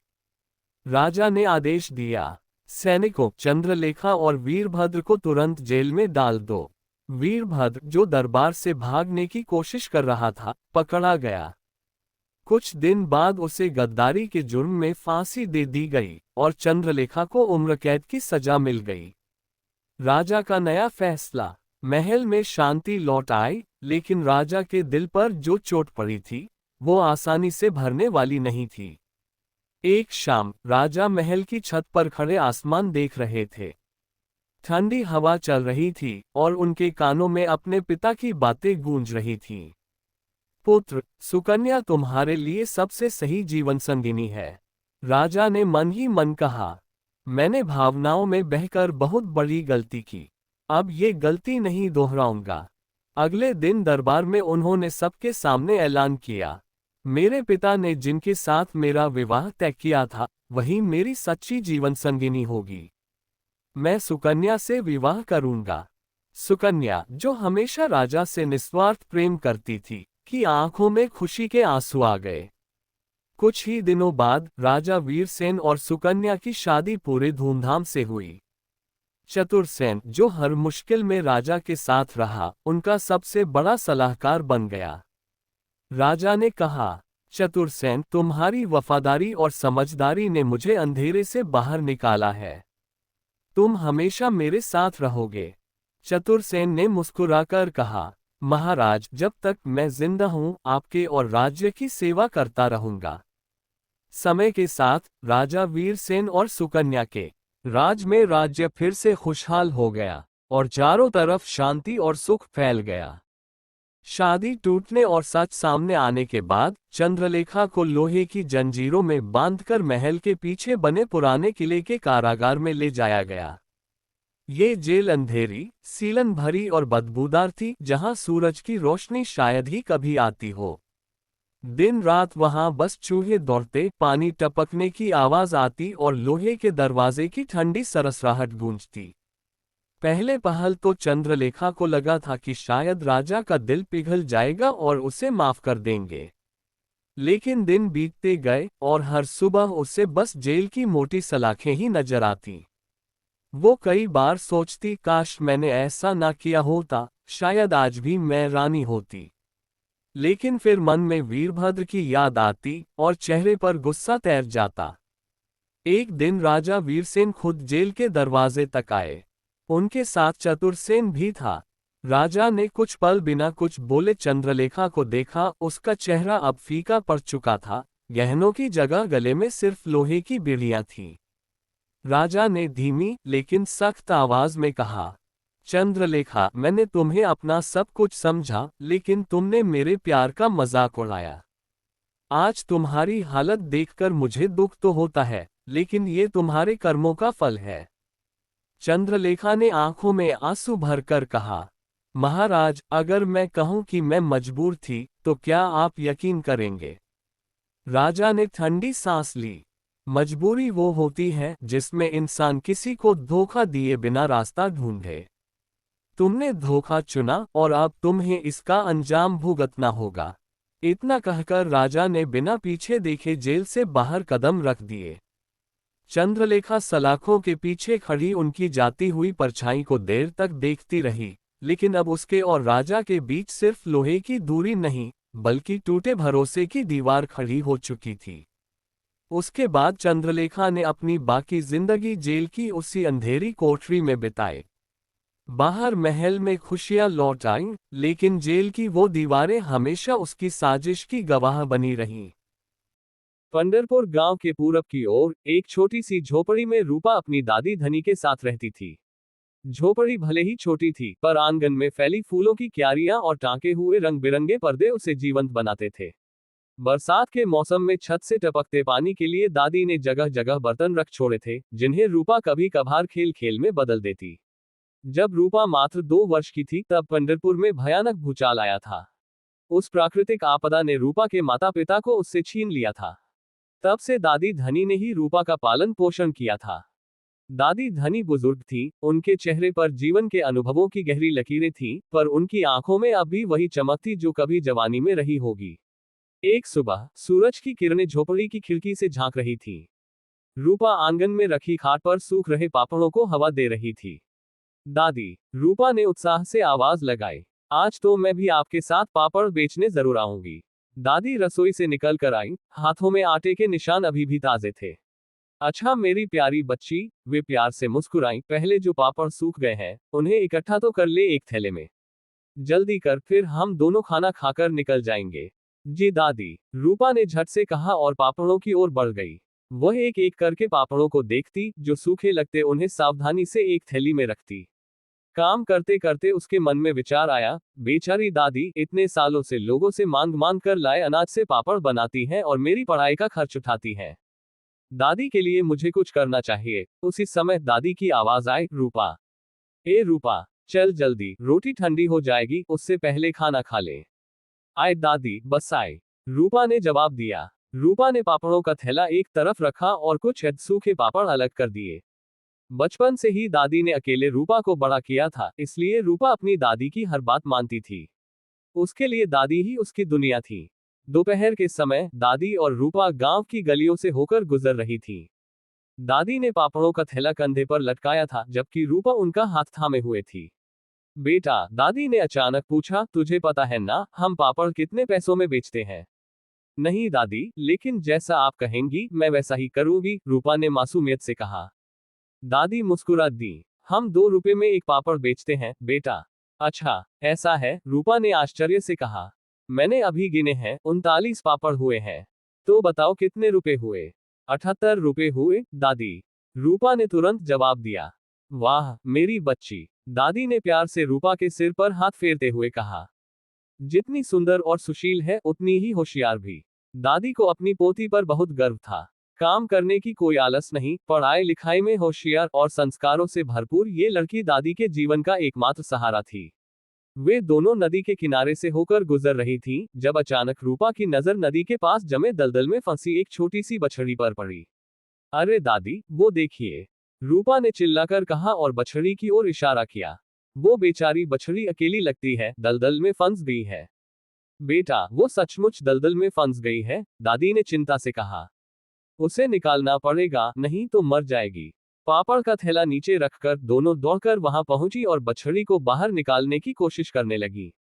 राजा ने आदेश दिया, सैनिकों, चंद्रलेखा और वीरभद्र को तुरंत जेल में डाल दो। वीरभद्र, जो दरबार से भागने की कोशिश कर रहा था, पकड़ा गया। कुछ दिन बाद उसे गद्दारी के जुर्म में फांसी दे दी गई और चंद्रलेखा को उम्र कैद की सजा मिल गई। राजा का नया फैसला। महल में शांति लौट आई, लेकिन राजा के दिल पर जो चोट पड़ी थी वो आसानी से भरने वाली नहीं थी। एक शाम राजा महल की छत पर खड़े आसमान देख रहे थे। ठंडी हवा चल रही थी और उनके कानों में अपने पिता की बातें गूंज रही थीं। पुत्र, सुकन्या तुम्हारे लिए सबसे सही जीवन संगिनी है। राजा ने मन ही मन कहा, मैंने भावनाओं में बहकर बहुत बड़ी गलती की। अब ये गलती नहीं दोहराऊंगा। अगले दिन दरबार में उन्होंने सबके सामने ऐलान किया, मेरे पिता ने जिनके साथ मेरा विवाह तय किया था वही मेरी सच्ची जीवन संगिनी होगी। मैं सुकन्या से विवाह करूंगा। सुकन्या, जो हमेशा राजा से निस्वार्थ प्रेम करती थी, की आंखों में खुशी के आंसू आ गए। कुछ ही दिनों बाद राजा वीरसेन और सुकन्या की शादी पूरे धूमधाम से हुई। चतुरसेन, जो हर मुश्किल में राजा के साथ रहा, उनका सबसे बड़ा सलाहकार बन गया। राजा ने कहा, चतुरसेन, तुम्हारी वफादारी और समझदारी ने मुझे अंधेरे से बाहर निकाला है। तुम हमेशा मेरे साथ रहोगे। चतुरसेन ने मुस्कुराकर कहा, महाराज, जब तक मैं जिंदा हूं आपके और राज्य की सेवा करता रहूंगा। समय के साथ राजा वीरसेन और सुकन्या के राज में राज्य फिर से खुशहाल हो गया और चारों तरफ शांति और सुख फैल गया। शादी टूटने और सच सामने आने के बाद चंद्रलेखा को लोहे की जंजीरों में बांधकर महल के पीछे बने पुराने किले के कारागार में ले जाया गया। ये जेल अंधेरी, सीलन भरी और बदबूदार थी, जहां सूरज की रोशनी शायद ही कभी आती हो। दिन रात वहां बस चूहे दौड़ते, पानी टपकने की आवाज आती और लोहे के दरवाजे की ठंडी सरसराहट गूंजती। पहले पहल तो चंद्रलेखा को लगा था कि शायद राजा का दिल पिघल जाएगा और उसे माफ कर देंगे। लेकिन दिन बीतते गए और हर सुबह उसे बस जेल की मोटी सलाखें ही नजर आती। वो कई बार सोचती, काश मैंने ऐसा ना किया होता, शायद आज भी मैं रानी होती। लेकिन फिर मन में वीरभद्र की याद आती और चेहरे पर गुस्सा तैर जाता। एक दिन राजा वीरसेन खुद जेल के दरवाजे तक आए। उनके साथ चतुरसेन भी था। राजा ने कुछ पल बिना कुछ बोले चंद्रलेखा को देखा। उसका चेहरा अब फीका पड़ चुका था, गहनों की जगह गले में सिर्फ लोहे की बेड़ियां थीं। राजा ने धीमी लेकिन सख्त आवाज में कहा, चंद्रलेखा, मैंने तुम्हें अपना सब कुछ समझा, लेकिन तुमने मेरे प्यार का मजाक उड़ाया। आज तुम्हारी हालत देखकर मुझे दुख तो होता है, लेकिन ये तुम्हारे कर्मों का फल है। चंद्रलेखा ने आंखों में आंसू भरकर कहा, महाराज, अगर मैं कहूं कि मैं मजबूर थी, तो क्या आप यकीन करेंगे? राजा ने ठंडी सांस ली। मजबूरी वो होती है जिसमें इंसान किसी को धोखा दिए बिना रास्ता ढूंढे। तुमने धोखा चुना और अब तुम्हें इसका अंजाम भुगतना होगा। इतना कहकर राजा ने बिना पीछे देखे जेल से बाहर कदम रख दिए। चंद्रलेखा सलाखों के पीछे खड़ी उनकी जाती हुई परछाई को देर तक देखती रही, लेकिन अब उसके और राजा के बीच सिर्फ लोहे की दूरी नहीं, बल्कि टूटे भरोसे की दीवार खड़ी हो चुकी थी। उसके बाद चंद्रलेखा ने अपनी बाकी जिंदगी जेल की उसी अंधेरी कोठरी में बिताई। बाहर महल में खुशियां लौट आईं, लेकिन जेल की वो दीवारें हमेशा उसकी साजिश की गवाह बनी रहीं। पंढरपुर गांव के पूरब की ओर एक छोटी सी झोपड़ी में रूपा अपनी दादी धनी के साथ रहती थी। झोपड़ी भले ही छोटी थी, पर आंगन में फैली फूलों की क्यारियां और टांके हुए रंग बिरंगे पर्दे उसे जीवंत बनाते थे। बरसात के मौसम में छत से टपकते पानी के लिए दादी ने जगह जगह बर्तन रख छोड़े थे, जिन्हें रूपा कभी कभार खेल खेल में बदल देती। जब रूपा मात्र 2 वर्ष की थी, तब पंढरपुर में भयानक भूचाल आया था। उस प्राकृतिक आपदा ने रूपा के माता पिता को उससे छीन लिया था। तब से दादी धनी ने ही रूपा का पालन पोषण किया था। दादी धनी बुजुर्ग थी, उनके चेहरे पर जीवन के अनुभवों की गहरी लकीरें थीं, पर उनकी आंखों में अब भी वही चमक थी जो कभी जवानी में रही होगी। एक सुबह सूरज की किरणें झोपड़ी की खिड़की से झांक रही थीं। रूपा आंगन में रखी खाट पर सूख रहे पापड़ों को हवा दे रही थी। दादी, रूपा ने उत्साह से आवाज लगाई, आज तो मैं भी आपके साथ पापड़ बेचने जरूर आऊंगी। दादी रसोई से निकल कर आई, हाथों में आटे के निशान अभी भी ताजे थे। अच्छा मेरी प्यारी बच्ची, वे प्यार से मुस्कुराई, पहले जो पापड़ सूख गए हैं, उन्हें इकट्ठा तो कर ले एक थैले में। जल्दी कर, फिर हम दोनों खाना खाकर निकल जाएंगे। जी दादी, रूपा ने झट से कहा और पापड़ों की ओर बढ़ गई। वह एक एक करके पापड़ों को देखती, जो सूखे लगते उन्हें सावधानी से एक थैली में रखती। काम करते करते उसके मन में विचार आया, बेचारी दादी इतने सालों से लोगों से मांग मांग कर लाए अनाज से पापड़ बनाती हैं और मेरी पढ़ाई का खर्च उठाती हैं। दादी के लिए मुझे कुछ करना चाहिए। उसी समय दादी की आवाज आई, रूपा, ए रूपा, चल जल्दी, रोटी ठंडी हो जाएगी, उससे पहले खाना खा ले। आए दादी, बस आए, रूपा ने जवाब दिया। रूपा ने पापड़ों का थैला एक तरफ रखा और कुछ सूखे पापड़ अलग कर दिए। बचपन से ही दादी ने अकेले रूपा को बड़ा किया था, इसलिए रूपा अपनी दादी की हर बात मानती थी। उसके लिए दादी ही उसकी दुनिया थी। दोपहर के समय दादी और रूपा गांव की गलियों से होकर गुजर रही थी। दादी ने पापड़ों का थैला कंधे पर लटकाया था, जबकि रूपा उनका हाथ थामे हुए थी। बेटा, दादी ने अचानक पूछा, तुझे पता है ना हम पापड़ कितने पैसों में बेचते हैं? नहीं दादी, लेकिन जैसा आप कहेंगी मैं वैसा ही करूंगी, रूपा ने मासूमियत से कहा। दादी मुस्कुरा दी, हम 2 रुपए में एक पापड़ बेचते हैं बेटा। अच्छा, ऐसा है, रूपा ने आश्चर्य से कहा। मैंने अभी गिने हैं, 39 पापड़ हुए हैं। तो बताओ कितने रुपए हुए? 78 रुपए हुए दादी, रूपा ने तुरंत जवाब दिया। वाह मेरी बच्ची, दादी ने प्यार से रूपा के सिर पर हाथ फेरते हुए कहा। जितनी सुंदर और सुशील है, उतनी ही होशियार भी। दादी को अपनी पोती पर बहुत गर्व था। काम करने की कोई आलस नहीं, पढ़ाई लिखाई में होशियार और संस्कारों से भरपूर ये लड़की दादी के जीवन का एकमात्र सहारा थी। वे दोनों नदी के किनारे से होकर गुजर रही थीं, जब अचानक रूपा की नजर नदी के पास जमे दलदल में फंसी एक छोटी सी बछड़ी पर पड़ी। अरे दादी, वो देखिए, रूपा ने चिल्लाकर कहा और बछड़ी की ओर इशारा किया। वो बेचारी बछड़ी अकेली लगती है, दलदल में फंस गई है। बेटा, वो सचमुच दलदल में फंस गई है, दादी ने चिंता से कहा। उसे निकालना पड़ेगा, नहीं तो मर जाएगी। पापड़ का थैला नीचे रखकर दोनों दौड़कर वहां पहुंची और बछड़ी को बाहर निकालने की कोशिश करने लगी।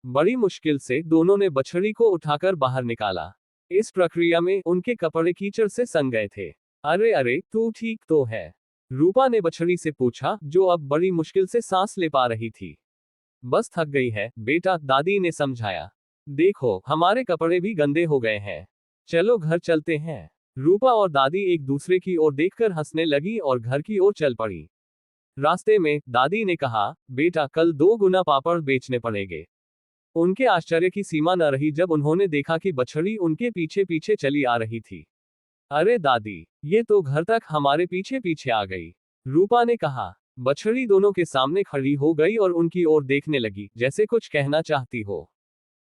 बड़ी मुश्किल से दोनों ने बछड़ी को उठाकर बाहर निकाला। इस प्रक्रिया में उनके कपड़े कीचड़ से सन गए थे। अरे अरे, तू ठीक तो है? रूपा ने बछड़ी से पूछा, जो अब बड़ी मुश्किल से सांस ले पा रही थी। बस थक गई है बेटा, दादी ने समझाया। देखो, हमारे कपड़े भी गंदे हो गए हैं। चलो घर चलते हैं। रूपा और दादी एक दूसरे की ओर देखकर हंसने लगी और घर की ओर चल पड़ी। रास्ते में दादी ने कहा, बेटा, कल 2 गुना पापड़ बेचने पड़ेंगे। उनके आश्चर्य की सीमा न रही जब उन्होंने देखा कि बछड़ी उनके पीछे पीछे चली आ रही थी। अरे दादी, ये तो घर तक हमारे पीछे पीछे आ गई, रूपा ने कहा। बछड़ी दोनों के सामने खड़ी हो गई और उनकी ओर देखने लगी, जैसे कुछ कहना चाहती हो।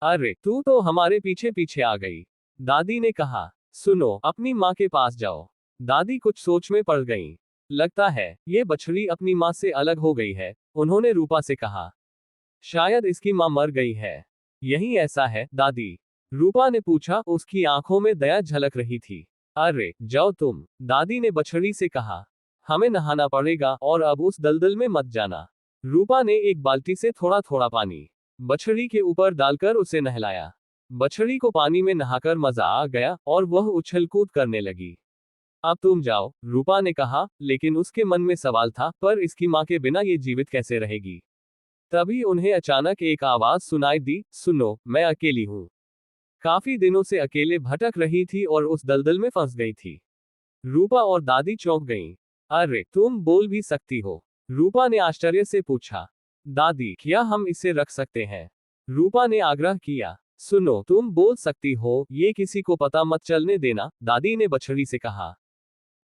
अरे, तू तो हमारे पीछे पीछे आ गई, दादी ने कहा। सुनो, अपनी माँ के पास जाओ। दादी कुछ सोच में पड़ गईं। लगता है ये बछड़ी अपनी माँ से अलग हो गई है, उन्होंने रूपा से कहा। शायद इसकी माँ मर गई है। यही ऐसा है दादी? रूपा ने पूछा, उसकी आंखों में दया झलक रही थी। अरे जाओ तुम, दादी ने बछड़ी से कहा। हमें नहाना पड़ेगा और अब उस दलदल में मत जाना। रूपा ने एक बाल्टी से थोड़ा थोड़ा पानी बछड़ी के ऊपर डालकर उसे नहलाया। बछड़ी को पानी में नहाकर मजा आ गया और वह उछल कूद करने लगी। अब तुम जाओ, रूपा ने कहा, लेकिन उसके मन में सवाल था, पर इसकी माँ के बिना ये जीवित कैसे रहेगी? तभी उन्हें अचानक एक आवाज सुनाई दी, सुनो, मैं अकेली हूँ। काफी दिनों से अकेले भटक रही थी और उस दलदल में फंस गई थी। रूपा और दादी चौंक गईं। अरे, तुम बोल भी सकती हो? रूपा ने आश्चर्य से पूछा। दादी, क्या हम इसे रख सकते हैं? रूपा ने आग्रह किया। सुनो, तुम बोल सकती हो, ये किसी को पता मत चलने देना, दादी ने बछड़ी से कहा।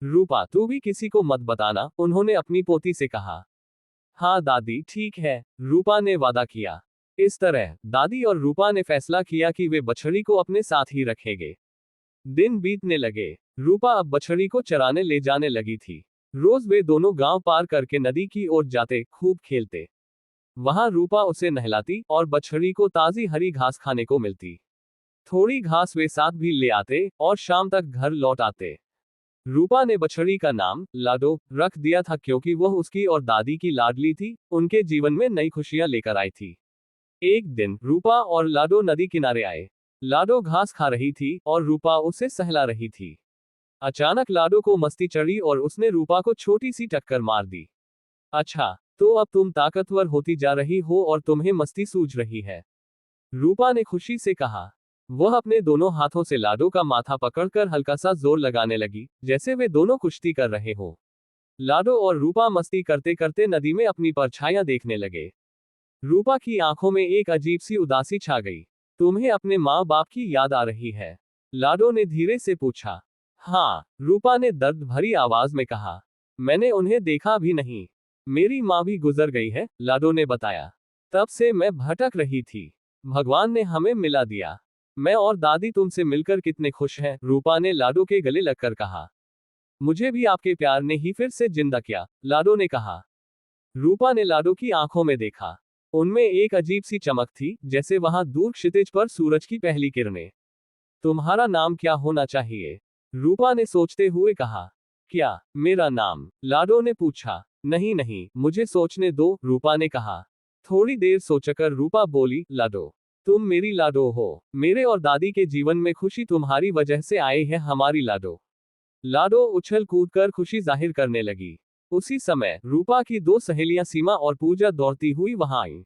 रूपा, तू भी किसी को मत बताना, उन्होंने अपनी पोती से कहा। हाँ दादी, ठीक है, रूपा ने वादा किया। इस तरह दादी और रूपा ने फैसला किया कि वे बछड़ी को अपने साथ ही रखेंगे। दिन बीतने लगे। रूपा अब बछड़ी को चराने ले जाने लगी थी। रोज वे दोनों गांव पार करके नदी की ओर जाते, खूब खेलते। वहां रूपा उसे नहलाती और बछड़ी को ताजी हरी घास खाने को मिलती। थोड़ी घास वे साथ भी ले आते और शाम तक घर लौट आते। रूपा ने बछड़ी का नाम लाडो रख दिया था, क्योंकि वह उसकी और दादी की लाडली थी, उनके जीवन में नई खुशियां लेकर आई थी। एक दिन रूपा और लाडो नदी किनारे आए। लाडो घास खा रही थी और रूपा उसे सहला रही थी। अचानक लाडो को मस्ती चढ़ी और उसने रूपा को छोटी सी टक्कर मार दी। अच्छा, तो अब तुम ताकतवर होती जा रही हो और तुम्हें मस्ती सूझ रही है, रूपा ने खुशी से कहा। वह अपने दोनों हाथों से लाडो का माथा पकड़कर हल्का सा जोर लगाने लगी, जैसे वे दोनों कुश्ती कर रहे हो। लाडो और रूपा मस्ती करते करते नदी में अपनी परछाइयां देखने लगे। रूपा की आंखों में एक अजीब सी उदासी छा गई। तुम्हें अपने माँ बाप की याद आ रही है? लाडो ने धीरे से पूछा। हाँ, रूपा ने दर्द भरी आवाज में कहा। मैंने उन्हें देखा भी नहीं। मेरी माँ भी गुजर गई है, लाडो ने बताया। तब से मैं भटक रही थी। भगवान ने हमें मिला दिया। मैं और दादी तुमसे मिलकर कितने खुश हैं, रूपा ने लाडो के गले लगकर कहा। मुझे भी आपके प्यार ने ही फिर से जिंदा किया, लाडो ने कहा। रूपा ने लाडो की आंखों में देखा। उनमें एक अजीब सी चमक थी, जैसे वहां दूर क्षितिज पर सूरज की पहली किरणें। तुम्हारा नाम क्या होना चाहिए? रूपा ने सोचते हुए कहा। क्या मेरा नाम? लाडो ने पूछा। नहीं नहीं, मुझे सोचने दो, रूपा ने कहा। थोड़ी देर सोचकर रूपा बोली, लाडो। तुम मेरी लाडो हो। मेरे और दादी के जीवन में खुशी तुम्हारी वजह से आई है, हमारी लाडो। लाडो उछल कूद कर खुशी जाहिर करने लगी। उसी समय रूपा की 2 सहेलियां सीमा और पूजा दौड़ती हुई वहां आईं।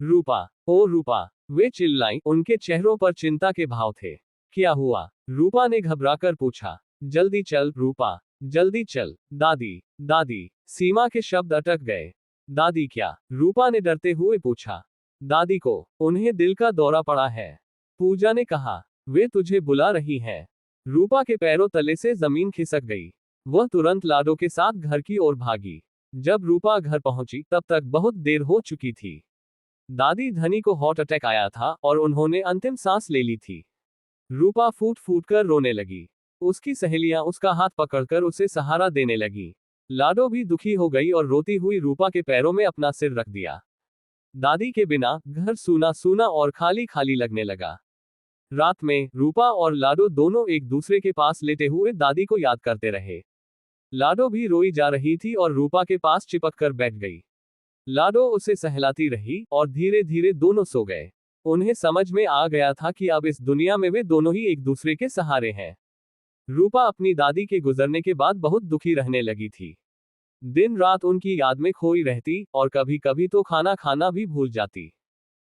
रूपा, ओ रूपा, वे चिल्लाईं, उनके चेहरों पर चिंता के भाव थे। क्या हुआ? रूपा ने घबराकर पूछा। जल्दी चल रूपा, जल्दी चल, दादी, दादी, सीमा के शब्द अटक गए। दादी क्या? रूपा ने डरते हुए पूछा। दादी को, उन्हें दिल का दौरा पड़ा है, पूजा ने कहा। वे तुझे बुला रही हैं। रूपा के पैरों तले से जमीन खिसक गई। वह तुरंत लाडो के साथ घर की ओर भागी। जब रूपा घर पहुंची तब तक बहुत देर हो चुकी थी। दादी धनी को हार्ट अटैक आया था और उन्होंने अंतिम सांस ले ली थी। रूपा फूट फूट कर रोने लगी। उसकी सहेलियां उसका हाथ पकड़कर उसे सहारा देने लगी। लाडो भी दुखी हो गई और रोती हुई रूपा के पैरों में अपना सिर रख दिया। दादी के बिना घर सूना सूना और खाली खाली लगने लगा। रात में रूपा और लाडो दोनों एक दूसरे के पास लेटे हुए दादी को याद करते रहे। लाडो भी रोई जा रही थी और रूपा के पास चिपक कर बैठ गई। लाडो उसे सहलाती रही और धीरे धीरे दोनों सो गए। उन्हें समझ में आ गया था कि अब इस दुनिया में वे दोनों ही एक दूसरे के सहारे हैं। रूपा अपनी दादी के गुजरने के बाद बहुत दुखी रहने लगी थी। दिन रात उनकी याद में खोई रहती और कभी कभी तो खाना खाना भी भूल जाती।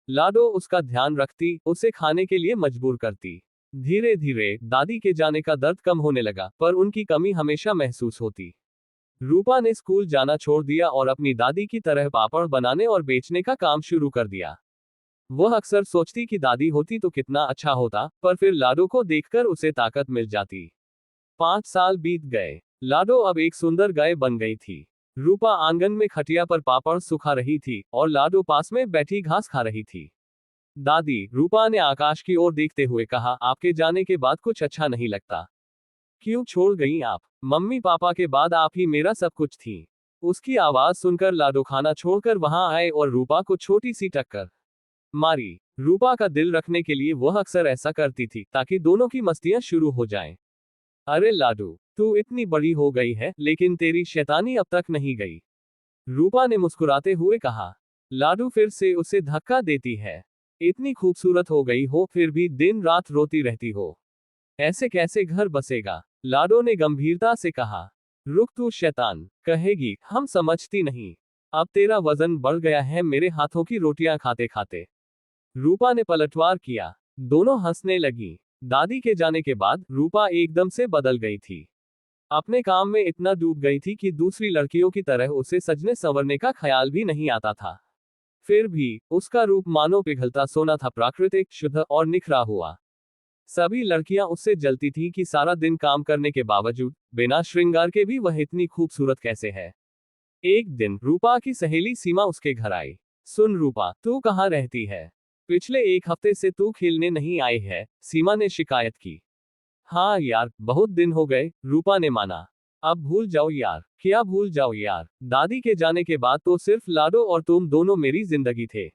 लाडो उसका ध्यान रखती, उसे खाने के लिए मजबूर करती। धीरे धीरे दादी के जाने का दर्द कम होने लगा, पर उनकी कमी हमेशा महसूस होती। रूपा ने स्कूल जाना छोड़ दिया और अपनी दादी की तरह पापड़ बनाने और बेचने का काम शुरू कर दिया। वह अक्सर सोचती कि दादी होती तो कितना अच्छा होता, पर फिर लाडो को देखकर उसे ताकत मिल जाती। 5 साल बीत गए। लाडो अब एक सुंदर गाय बन गई थी। रूपा आंगन में खटिया पर पापड़ सुखा रही थी और लाडो पास में बैठी घास खा रही थी। दादी, रूपा ने आकाश की ओर देखते हुए कहा, आपके जाने के बाद कुछ अच्छा नहीं लगता। क्यों छोड़ गई आप? मम्मी पापा के बाद आप ही मेरा सब कुछ थी। उसकी आवाज सुनकर लाडो खाना छोड़कर वहां आए और रूपा को छोटी सी टक्कर मारी। रूपा का दिल रखने के लिए वह अक्सर ऐसा करती थी ताकि दोनों की मस्तियां शुरू हो जाएं। अरे लाडो, तू इतनी बड़ी हो गई है, लेकिन तेरी शैतानी अब तक नहीं गई। रूपा ने मुस्कुराते हुए कहा। लाडो फिर से उसे धक्का देती है। इतनी खूबसूरत हो गई हो, फिर भी दिन रात रोती रहती हो। ऐसे कैसे घर बसेगा? लाडो ने गंभीरता से कहा। रुक तू शैतान, कहेगी, हम समझती नहीं। अब तेरा वजन बढ़ गया है मेरे हाथों की रोटियां खाते खाते। रूपा ने पलटवार किया। दोनों हंसने लगी। दादी के जाने के बाद रूपा एकदम से बदल गई थी। अपने काम में इतना डूब गई थी कि दूसरी लड़कियों की तरह उसे सजने संवरने का ख्याल भी नहीं आता था। फिर भी उसका रूप मानो पिघलता सोना था, प्राकृतिक, शुद्ध और निखरा हुआ। सभी लड़कियां उससे जलती थीं कि सारा दिन काम करने के बावजूद बिना श्रृंगार के भी वह इतनी खूबसूरत कैसे है। एक दिन रूपा की सहेली सीमा उसके घर आई। सुन रूपा, तू कहाँ रहती है? पिछले 1 हफ्ते से तू खेलने नहीं आई है, सीमा ने शिकायत की। हाँ यार, बहुत दिन हो गए, रूपा ने माना। अब भूल जाओ यार। क्या भूल जाओ यार? दादी के जाने के बाद तो सिर्फ लाडो और तुम दोनों मेरी जिंदगी थे।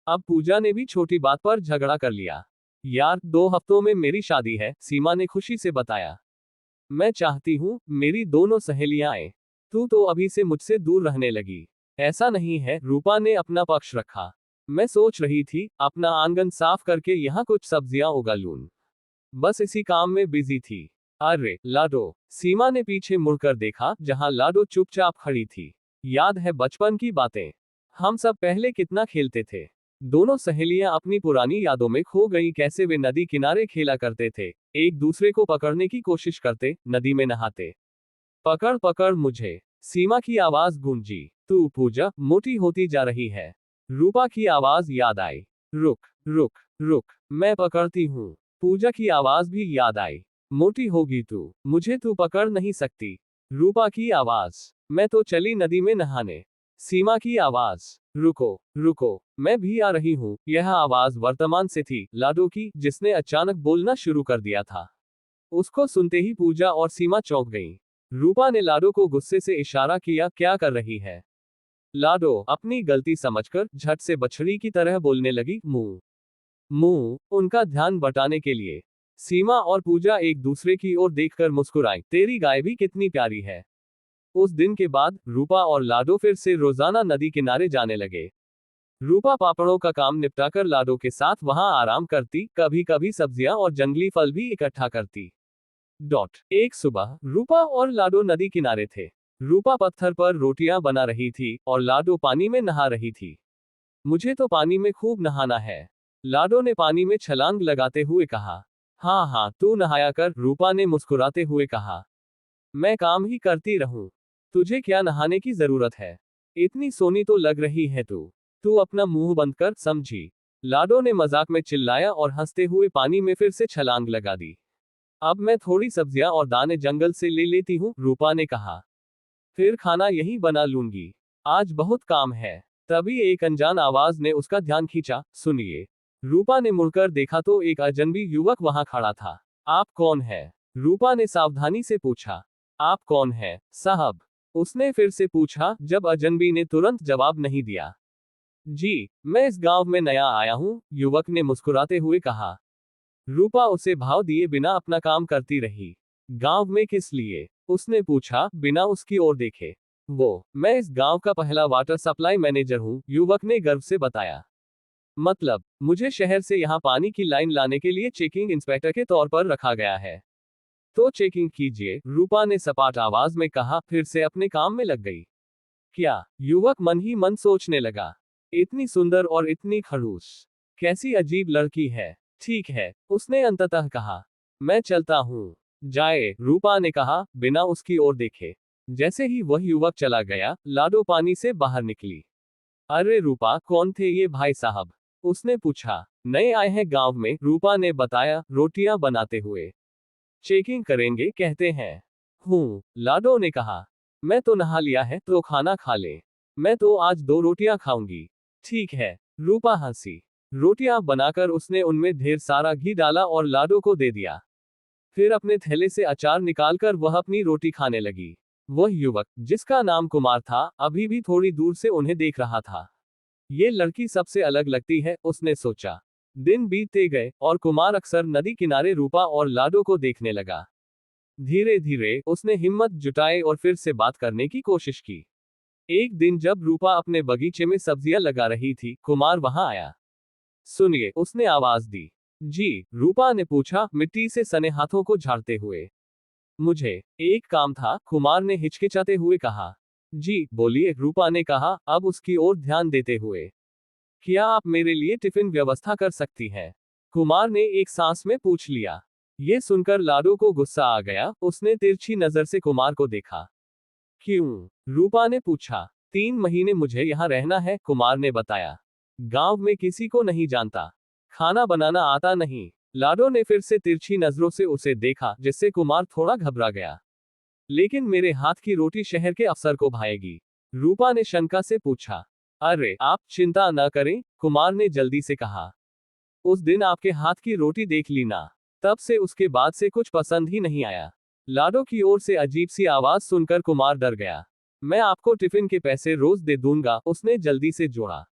अब पूजा ने भी छोटी बात पर झगड़ा कर लिया। यार, 2 हफ्तों में मेरी शादी है, सीमा ने खुशी से बताया। मैं चाहती हूँ मेरी दोनों सहेलियां आए। तू तो अभी से मुझसे दूर रहने लगी। ऐसा नहीं है, रूपा ने अपना पक्ष रखा। मैं सोच रही थी अपना आंगन साफ करके यहाँ कुछ सब्जियां उगा लूं। बस इसी काम में बिजी थी। अरे लाडो, सीमा ने पीछे मुड़कर देखा जहां लाडो चुपचाप खड़ी थी। याद है बचपन की बातें? हम सब पहले कितना खेलते थे। दोनों सहेलियां अपनी पुरानी यादों में खो गईं, कैसे वे नदी किनारे खेला करते थे, एक दूसरे को पकड़ने की कोशिश करते, नदी में नहाते। पकड़ पकड़ मुझे, सीमा की आवाज गूंजी। तू पूजा, मोटी होती जा रही है। रूपा की आवाज याद आई। रुक रुक रुक, मैं पकड़ती हूँ। पूजा की आवाज भी याद आई। मोटी होगी तू, मुझे तू पकड़ नहीं सकती। रूपा की आवाज। मैं तो चली नदी में नहाने। सीमा की आवाज। रुको रुको, मैं भी आ रही हूँ। यह आवाज वर्तमान से थी, लाडो की, जिसने अचानक बोलना शुरू कर दिया था। उसको सुनते ही पूजा और सीमा चौंक गईं। रूपा ने लाडो को गुस्से से इशारा किया, क्या कर रही है? लाडो अपनी गलती समझकर झट से बछड़ी की तरह बोलने लगी, मुंह मुंह। उनका ध्यान बटाने के लिए सीमा और पूजा एक दूसरे की ओर देखकर मुस्कुराई। तेरी गाय भी कितनी प्यारी है। उस दिन के बाद रूपा और लाडो फिर से रोजाना नदी किनारे जाने लगे। रूपा पापड़ों का काम निपटाकर लाडो के साथ वहां आराम करती, कभी कभी सब्जियां और जंगली फल भी इकट्ठा करती। एक सुबह रूपा और लाडो नदी किनारे थे। रूपा पत्थर पर रोटियां बना रही थी और लाडो पानी में नहा रही थी। मुझे तो पानी में खूब नहाना है, लाडो ने पानी में छलांग लगाते हुए कहा। हाँ हाँ, तू नहाया कर, रूपा ने मुस्कुराते हुए कहा। मैं काम ही करती रहूं, तुझे क्या नहाने की जरूरत है? इतनी सोनी तो लग रही है तू। तू अपना मुंह बंद कर, समझी? लाडो ने मजाक में चिल्लाया और हंसते हुए पानी में फिर से छलांग लगा दी। अब मैं थोड़ी सब्जियां और दाने जंगल से ले लेती हूँ, रूपा ने कहा। फिर खाना यहीं बना लूंगी। आज बहुत काम है। तभी एक अनजान आवाज ने उसका ध्यान खींचा, सुनिए। रूपा ने मुड़कर देखा तो एक अजनबी युवक वहां खड़ा था। आप कौन है? रूपा ने सावधानी से पूछा। आप कौन है, साहब? उसने फिर से पूछा, जब अजनबी ने तुरंत जवाब नहीं दिया। जी, मैं इस गांव में नया आया हूं, युवक ने मुस्कुराते हुए कहा। रूपा उसे भाव दिए बिना अपना काम करती रही। गांव में किस लिए? उसने पूछा, बिना उसकी ओर देखे। मैं इस गांव का पहला वाटर सप्लाई मैनेजर हूं, युवक ने गर्व से बताया। मतलब, मुझे शहर से यहां पानी की लाइन लाने के लिए चेकिंग इंस्पेक्टर के तौर पर रखा गया है। तो चेकिंग कीजिए, रूपा ने सपाट आवाज में कहा, फिर से अपने काम में लग गई। क्या? युवक मन ही मन सोचने लगा। इतनी सुंदर और इतनी खड़ूस, कैसी अजीब लड़की है। ठीक है, उसने अंततः कहा। मैं चलता हूं। जाए, रूपा ने कहा, बिना उसकी ओर देखे। जैसे ही वह युवक चला गया, लाडो पानी से बाहर निकली। अरे रूपा, कौन थे ये भाई साहब? उसने पूछा। नए आए हैं गांव में, रूपा ने बताया, रोटियां बनाते हुए। चेकिंग करेंगे कहते हैं। लाडो ने कहा। मैं तो नहा लिया है, तो खाना खा ले। मैं तो आज 2 रोटियां खाऊंगी। ठीक है, रूपा हंसी। रोटियां बनाकर उसने उनमें ढेर सारा घी डाला और लाडो को दे दिया। फिर अपने थैले से अचार निकालकर वह अपनी रोटी खाने लगी। वह युवक, जिसका नाम कुमार था, अभी भी थोड़ी दूर से उन्हें देख रहा था। ये लड़की सबसे अलग लगती है, उसने सोचा। दिन बीतते गए और कुमार अक्सर नदी किनारे रूपा और लाडो को देखने लगा। धीरे धीरे उसने हिम्मत जुटाई और फिर से बात करने की कोशिश की। एक दिन जब रूपा अपने बगीचे में सब्जियां लगा रही थी, कुमार वहां आया। सुनिए, उसने आवाज दी। जी, रूपा ने पूछा, मिट्टी से सने हाथों को झाड़ते हुए। मुझे एक काम था, कुमार ने हिचकिचाते हुए कहा। जी, बोलिए, रूपा ने कहा, अब उसकी ओर ध्यान देते हुए। क्या आप मेरे लिए टिफिन व्यवस्था कर सकती हैं? कुमार ने एक सांस में पूछ लिया। ये सुनकर लाडो को गुस्सा आ गया, उसने तिरछी नजर से कुमार को देखा। क्यों? रूपा ने पूछा। 3 महीने मुझे यहाँ रहना है, कुमार ने बताया। गांव में किसी को नहीं जानता। खाना बनाना आता नहीं। लाडो ने फिर से तिरछी नजरों से उसे देखा, जिससे कुमार थोड़ा घबरा गया। लेकिन मेरे हाथ की रोटी शहर के अफसर को भाएगी, रूपा ने शंका से पूछा। अरे, आप चिंता न करें, कुमार ने जल्दी से कहा। उस दिन आपके हाथ की रोटी देख ली ना, तब से उसके बाद से कुछ पसंद ही नहीं आया। लाडो की ओर से अजीब सी आवाज सुनकर कुमार डर गया। मैं आपको टिफिन के पैसे रोज दे दूंगा, उसने जल्दी से जोड़ा।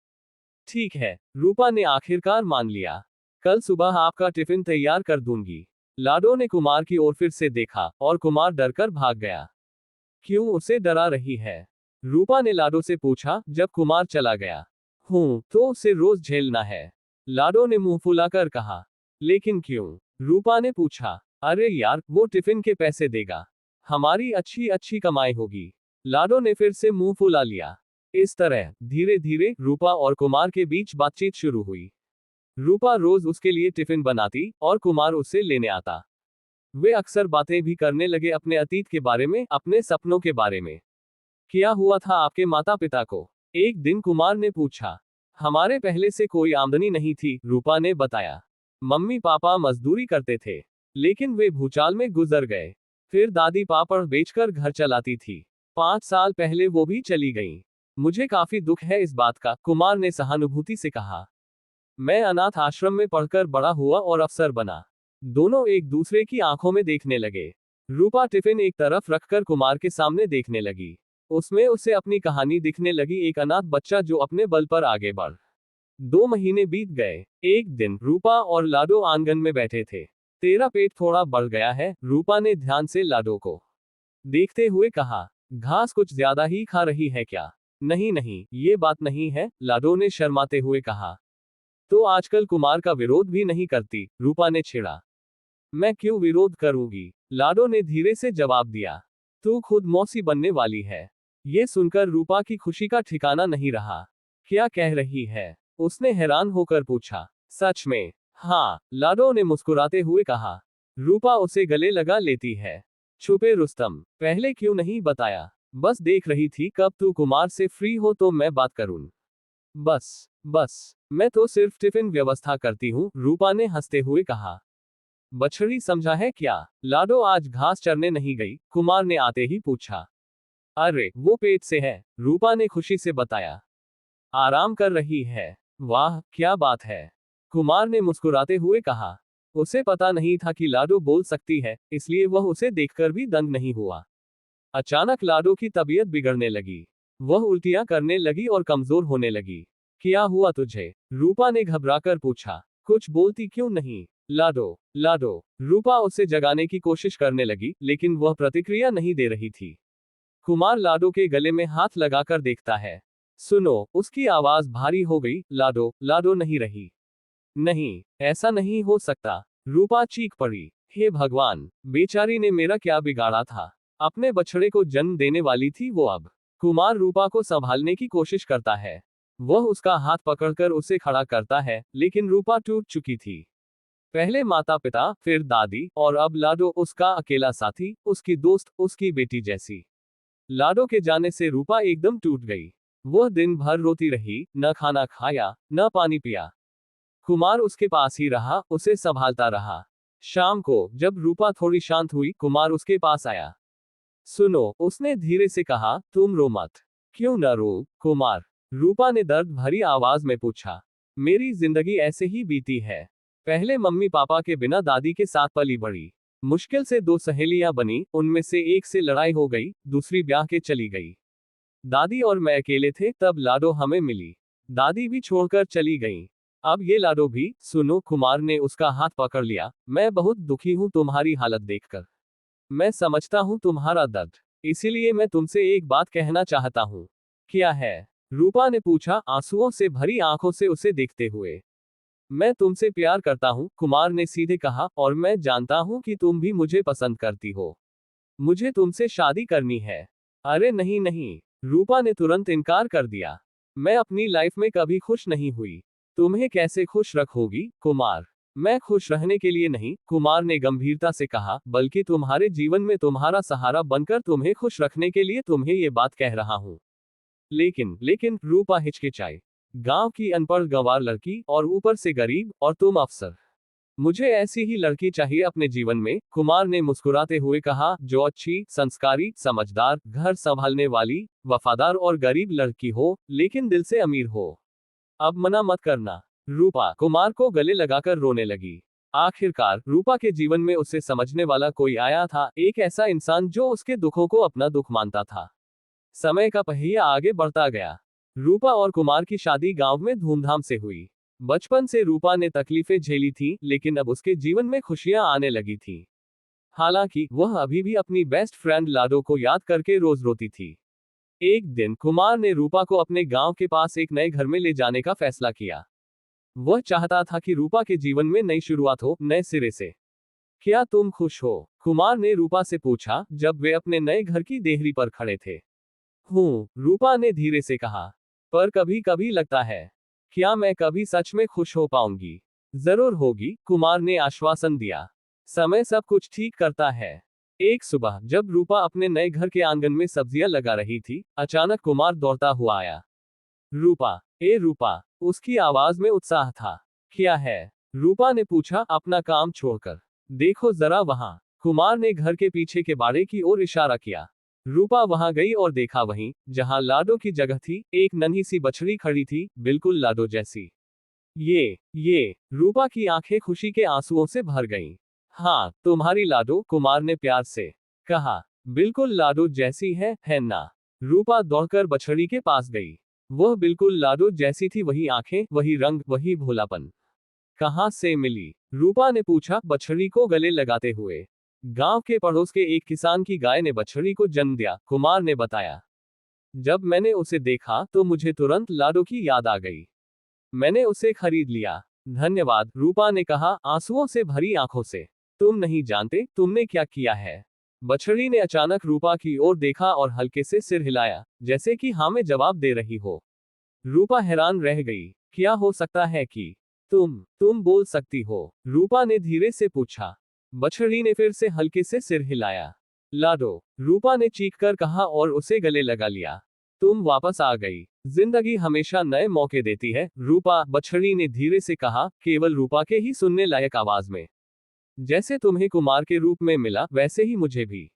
ठीक है, रूपा ने आखिरकार मान लिया। कल सुबह आपका टिफिन तैयार कर दूंगी। लाडो ने कुमार की ओर फिर से देखा और कुमार डरकर भाग गया। क्यों उसे डरा रही है? रूपा ने लाडो से पूछा, जब कुमार चला गया। तो उसे रोज झेलना है, लाडो ने मुंह फुलाकर कहा। लेकिन क्यों? रूपा ने पूछा। अरे यार, वो टिफिन के पैसे देगा, हमारी अच्छी अच्छी कमाई होगी। लाडो ने फिर से मुंह फुला लिया। इस तरह धीरे धीरे रूपा और कुमार के बीच बातचीत शुरू हुई। रूपा रोज उसके लिए टिफिन बनाती और कुमार उसे लेने आता। वे अक्सर बातें भी करने लगे, अपने अतीत के बारे में, अपने सपनों के बारे में। क्या हुआ था आपके माता पिता को? एक दिन कुमार ने पूछा। हमारे पहले से कोई आमदनी नहीं थी, रूपा ने बताया। मम्मी पापा मजदूरी करते थे, लेकिन वे भूचाल में गुजर गए। फिर दादी पापड़ बेचकर घर चलाती थी। 5 साल पहले वो भी चली गईं। मुझे काफी दुख है इस बात का, कुमार ने सहानुभूति से कहा। मैं अनाथ आश्रम में पढ़कर बड़ा हुआ और अफसर बना। दोनों एक दूसरे की आंखों में देखने लगे। रूपा टिफिन एक तरफ रखकर कुमार के सामने देखने लगी। उसमें उसे अपनी कहानी दिखने लगी, एक अनाथ बच्चा जो अपने बल पर आगे बढ़। 2 महीने बीत गए। एक दिन रूपा और लाडो आंगन में बैठे थे। तेरा पेट थोड़ा बढ़ गया है, रूपा ने ध्यान से लाडो को देखते हुए कहा। घास कुछ ज्यादा ही खा रही है क्या? नहीं नहीं, ये बात नहीं है, लाडो ने शर्माते हुए कहा। तो आजकल कुमार का विरोध भी नहीं करती, रूपा ने छेड़ा। मैं क्यों विरोध करूंगी, लाडो ने धीरे से जवाब दिया। तू खुद मौसी बनने वाली है। ये सुनकर रूपा की खुशी का ठिकाना नहीं रहा। क्या कह रही है? उसने हैरान होकर पूछा। सच में? हाँ, लाडो ने मुस्कुराते हुए कहा। रूपा उसे गले लगा लेती है। छुपे रुस्तम, पहले क्यों नहीं बताया? बस देख रही थी कब तू कुमार से फ्री हो तो मैं बात करूं। बस मैं तो सिर्फ टिफिन व्यवस्था करती हूँ, रूपा ने हंसते हुए कहा। बछड़ी समझा है क्या? लाडो आज घास चरने नहीं गई, कुमार ने आते ही पूछा। अरे, वो पेट से है, रूपा ने खुशी से बताया। आराम कर रही है। वाह, क्या बात है, कुमार ने मुस्कुराते हुए कहा। उसे पता नहीं था कि लाडो बोल सकती है, इसलिए वह उसे देखकर भी दंग नहीं हुआ। अचानक लाडो की तबीयत बिगड़ने लगी। वह उल्टियां करने लगी और कमजोर होने लगी। क्या हुआ तुझे? रूपा ने घबराकर पूछा। कुछ बोलती क्यों नहीं? लाडो, लाडो। रूपा उसे जगाने की कोशिश करने लगी, लेकिन वह प्रतिक्रिया नहीं दे रही थी। कुमार लाडो के गले में हाथ लगाकर देखता है। सुनो, उसकी आवाज भारी हो गई। लाडो, लाडो नहीं रही। नहीं, ऐसा नहीं हो सकता। रूपा चीख पड़ी। हे भगवान, बेचारी ने मेरा क्या बिगाड़ा था? अपने बछड़े को जन्म देने वाली थी वो अब। कुमार रूपा को संभालने की कोशिश करता है। वह उसका हाथ पकड़कर उसे खड़ा करता है, लेकिन रूपा टूट चुकी थी। पहले माता पिता, फिर दादी, और अब लाडो उसका अकेला साथी, उसकी दोस्त, उसकी बेटी जैसी। लाडो के जाने से रूपा एकदम टूट गई। वह दिन भर रोती रही, न खाना खाया, न पानी पिया। कुमार उसके पास ही रहा, उसे संभालता रहा। शाम को जब रूपा थोड़ी शांत हुई, कुमार उसके पास आया। सुनो, उसने धीरे से कहा, तुम रो मत। क्यों न रो, कुमार? रूपा ने दर्द भरी आवाज में पूछा। मेरी जिंदगी ऐसे ही बीती है। पहले मम्मी पापा के बिना दादी के साथ पली बड़ी। मुश्किल से दो सहेलियां बनी, उनमें से एक से लड़ाई हो गई, दूसरी ब्याह के चली गई। दादी और मैं अकेले थे, तब लाडो हमें मिली। दादी भी छोड़कर चली गई। अब ये लाडो भी। सुनो, कुमार ने उसका हाथ पकड़ लिया। मैं बहुत दुखी हूं तुम्हारी हालत देखकर। मैं समझता हूं तुम्हारा दर्द। इसीलिए मैं तुमसे एक बात कहना चाहता हूं। क्या है? रूपा ने पूछा, आंसुओं से भरी आंखों से उसे देखते हुए। मैं तुमसे प्यार करता हूं, कुमार ने सीधे कहा, और मैं जानता हूं कि तुम भी मुझे पसंद करती हो। मुझे तुमसे शादी करनी है। अरे नहीं नहीं, रूपा ने तुरंत इनकार कर दिया। मैं अपनी लाइफ में कभी खुश नहीं हुई। तुम्हें कैसे खुश रखोगी, कुमार? मैं खुश रहने के लिए नहीं, कुमार ने गंभीरता से कहा, बल्कि तुम्हारे जीवन में तुम्हारा सहारा बनकर तुम्हें खुश रखने के लिए तुम्हें ये बात कह रहा हूं। लेकिन लेकिन रूपा हिचकिचाई। गांव की अनपढ़ गंवार लड़की, और ऊपर से गरीब, और तुम अफसर। मुझे ऐसी ही लड़की चाहिए अपने जीवन में, कुमार ने मुस्कुराते हुए कहा, जो अच्छी, संस्कारी, समझदार, घर संभालने वाली, वफादार और गरीब लड़की हो, लेकिन दिल से अमीर हो। अब मना मत करना। रूपा कुमार को गले लगाकर रोने लगी। आखिरकार रूपा के जीवन में उसे समझने वाला कोई आया था, एक ऐसा इंसान जो उसके दुखों को अपना दुख मानता था। समय का पहिया आगे बढ़ता गया। रूपा और कुमार की शादी गांव में धूमधाम से हुई। बचपन से रूपा ने तकलीफें झेली थी, लेकिन अब उसके जीवन में खुशियां आने लगी थी। हालांकि वह अभी भी अपनी बेस्ट फ्रेंड लाडो को याद करके रोज रोती थी। एक दिन कुमार ने रूपा को अपने गांव के पास एक नए घर में ले जाने का फैसला किया। वह चाहता था कि रूपा के जीवन में नई शुरुआत हो, नए सिरे से। क्या तुम खुश हो? कुमार ने रूपा से पूछा, जब वे अपने नए घर की देहरी पर खड़े थे। हूँ, रूपा ने धीरे से कहा। पर कभी कभी लगता है, क्या मैं कभी सच में खुश हो पाऊंगी? जरूर होगी, कुमार ने आश्वासन दिया। समय सब कुछ ठीक करता है। एक सुबह जब रूपा अपने नए घर के आंगन में सब्जियां लगा रही थी, अचानक कुमार दौड़ता हुआ आया। रूपा, ए रूपा, उसकी आवाज में उत्साह था। क्या है? रूपा ने पूछा, अपना काम छोड़कर देखो जरा वहां। कुमार ने घर के पीछे के बाड़े की ओर इशारा किया। रूपा वहां गई और देखा वहीं, जहां लाडो की जगह थी, एक नन्ही सी बछड़ी खड़ी थी, बिल्कुल लाडो जैसी। ये, रूपा की आंखें खुशी के आंसुओं से भर गईं। हाँ, तुम्हारी लाडो, कुमार ने प्यार से कहा। बिल्कुल लाडो जैसी है ना? रूपा दौड़कर बछड़ी के पास गई। वह बिल्कुल लाडो जैसी थी, वही आंखें, वही रंग, वही भोलापन। कहाँ से मिली? रूपा ने पूछा, बछड़ी को गले लगाते हुए। गांव के पड़ोस के एक किसान की गाय ने बछड़ी को जन्म दिया, कुमार ने बताया। जब मैंने उसे देखा तो मुझे तुरंत लाडो की याद आ गई। मैंने उसे खरीद लिया। धन्यवाद, रूपा ने कहा, आंसुओं से भरी आंखों से। तुम नहीं जानते तुमने क्या किया है। बछड़ी ने अचानक रूपा की ओर देखा और हल्के से सिर हिलाया, जैसे कि हाँ में जवाब दे रही हो। रूपा हैरान रह गई। क्या हो सकता है कि तुम बोल सकती हो? रूपा ने धीरे से पूछा। बछड़ी ने फिर से हल्के से सिर हिलाया। लाडो, रूपा ने चीखकर कहा और उसे गले लगा लिया। तुम वापस आ गई। जिंदगी हमेशा नए मौके देती है, रूपा, बछड़ी ने धीरे से कहा, केवल रूपा के ही सुनने लायक आवाज में। जैसे तुम्हें कुमार के रूप में मिला, वैसे ही मुझे भी।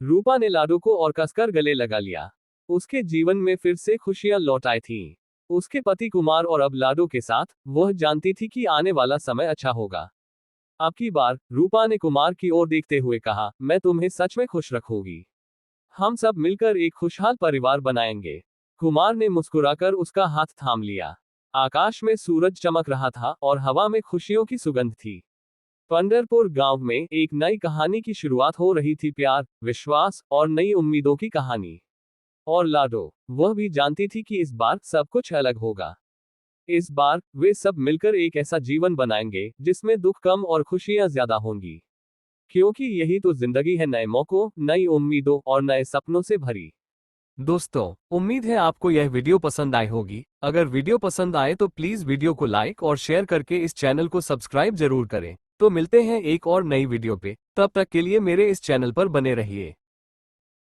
रूपा ने लाडो को और कसकर गले लगा लिया। उसके जीवन में फिर से खुशियां लौट आई थीं। उसके पति कुमार और अब लाडो के साथ, वह जानती थी कि आने वाला समय अच्छा होगा। अब की बार, रूपा ने कुमार की ओर देखते हुए कहा, मैं तुम्हें सच में खुश रखूंगी। हम सब मिलकर एक खुशहाल परिवार बनाएंगे। कुमार ने मुस्कुराकर उसका हाथ थाम लिया। आकाश में सूरज चमक रहा था और हवा में खुशियों की सुगंध थी। पंढरपुर गांव में एक नई कहानी की शुरुआत हो रही थी, प्यार, विश्वास और नई उम्मीदों की कहानी। और लाडो, वह भी जानती थी कि इस बार सब कुछ अलग होगा। इस बार वे सब मिलकर एक ऐसा जीवन बनाएंगे जिसमें दुख कम और खुशियां ज्यादा होंगी। क्योंकि यही तो जिंदगी है, नए मौकों, नई उम्मीदों और नए सपनों से भरी। दोस्तों, उम्मीद है आपको यह वीडियो पसंद आई होगी। अगर वीडियो पसंद आए तो प्लीज वीडियो को लाइक और शेयर करके इस चैनल को सब्सक्राइब जरूर करें। तो मिलते हैं एक और नई वीडियो पे, तब तक के लिए मेरे इस चैनल पर बने रहिए।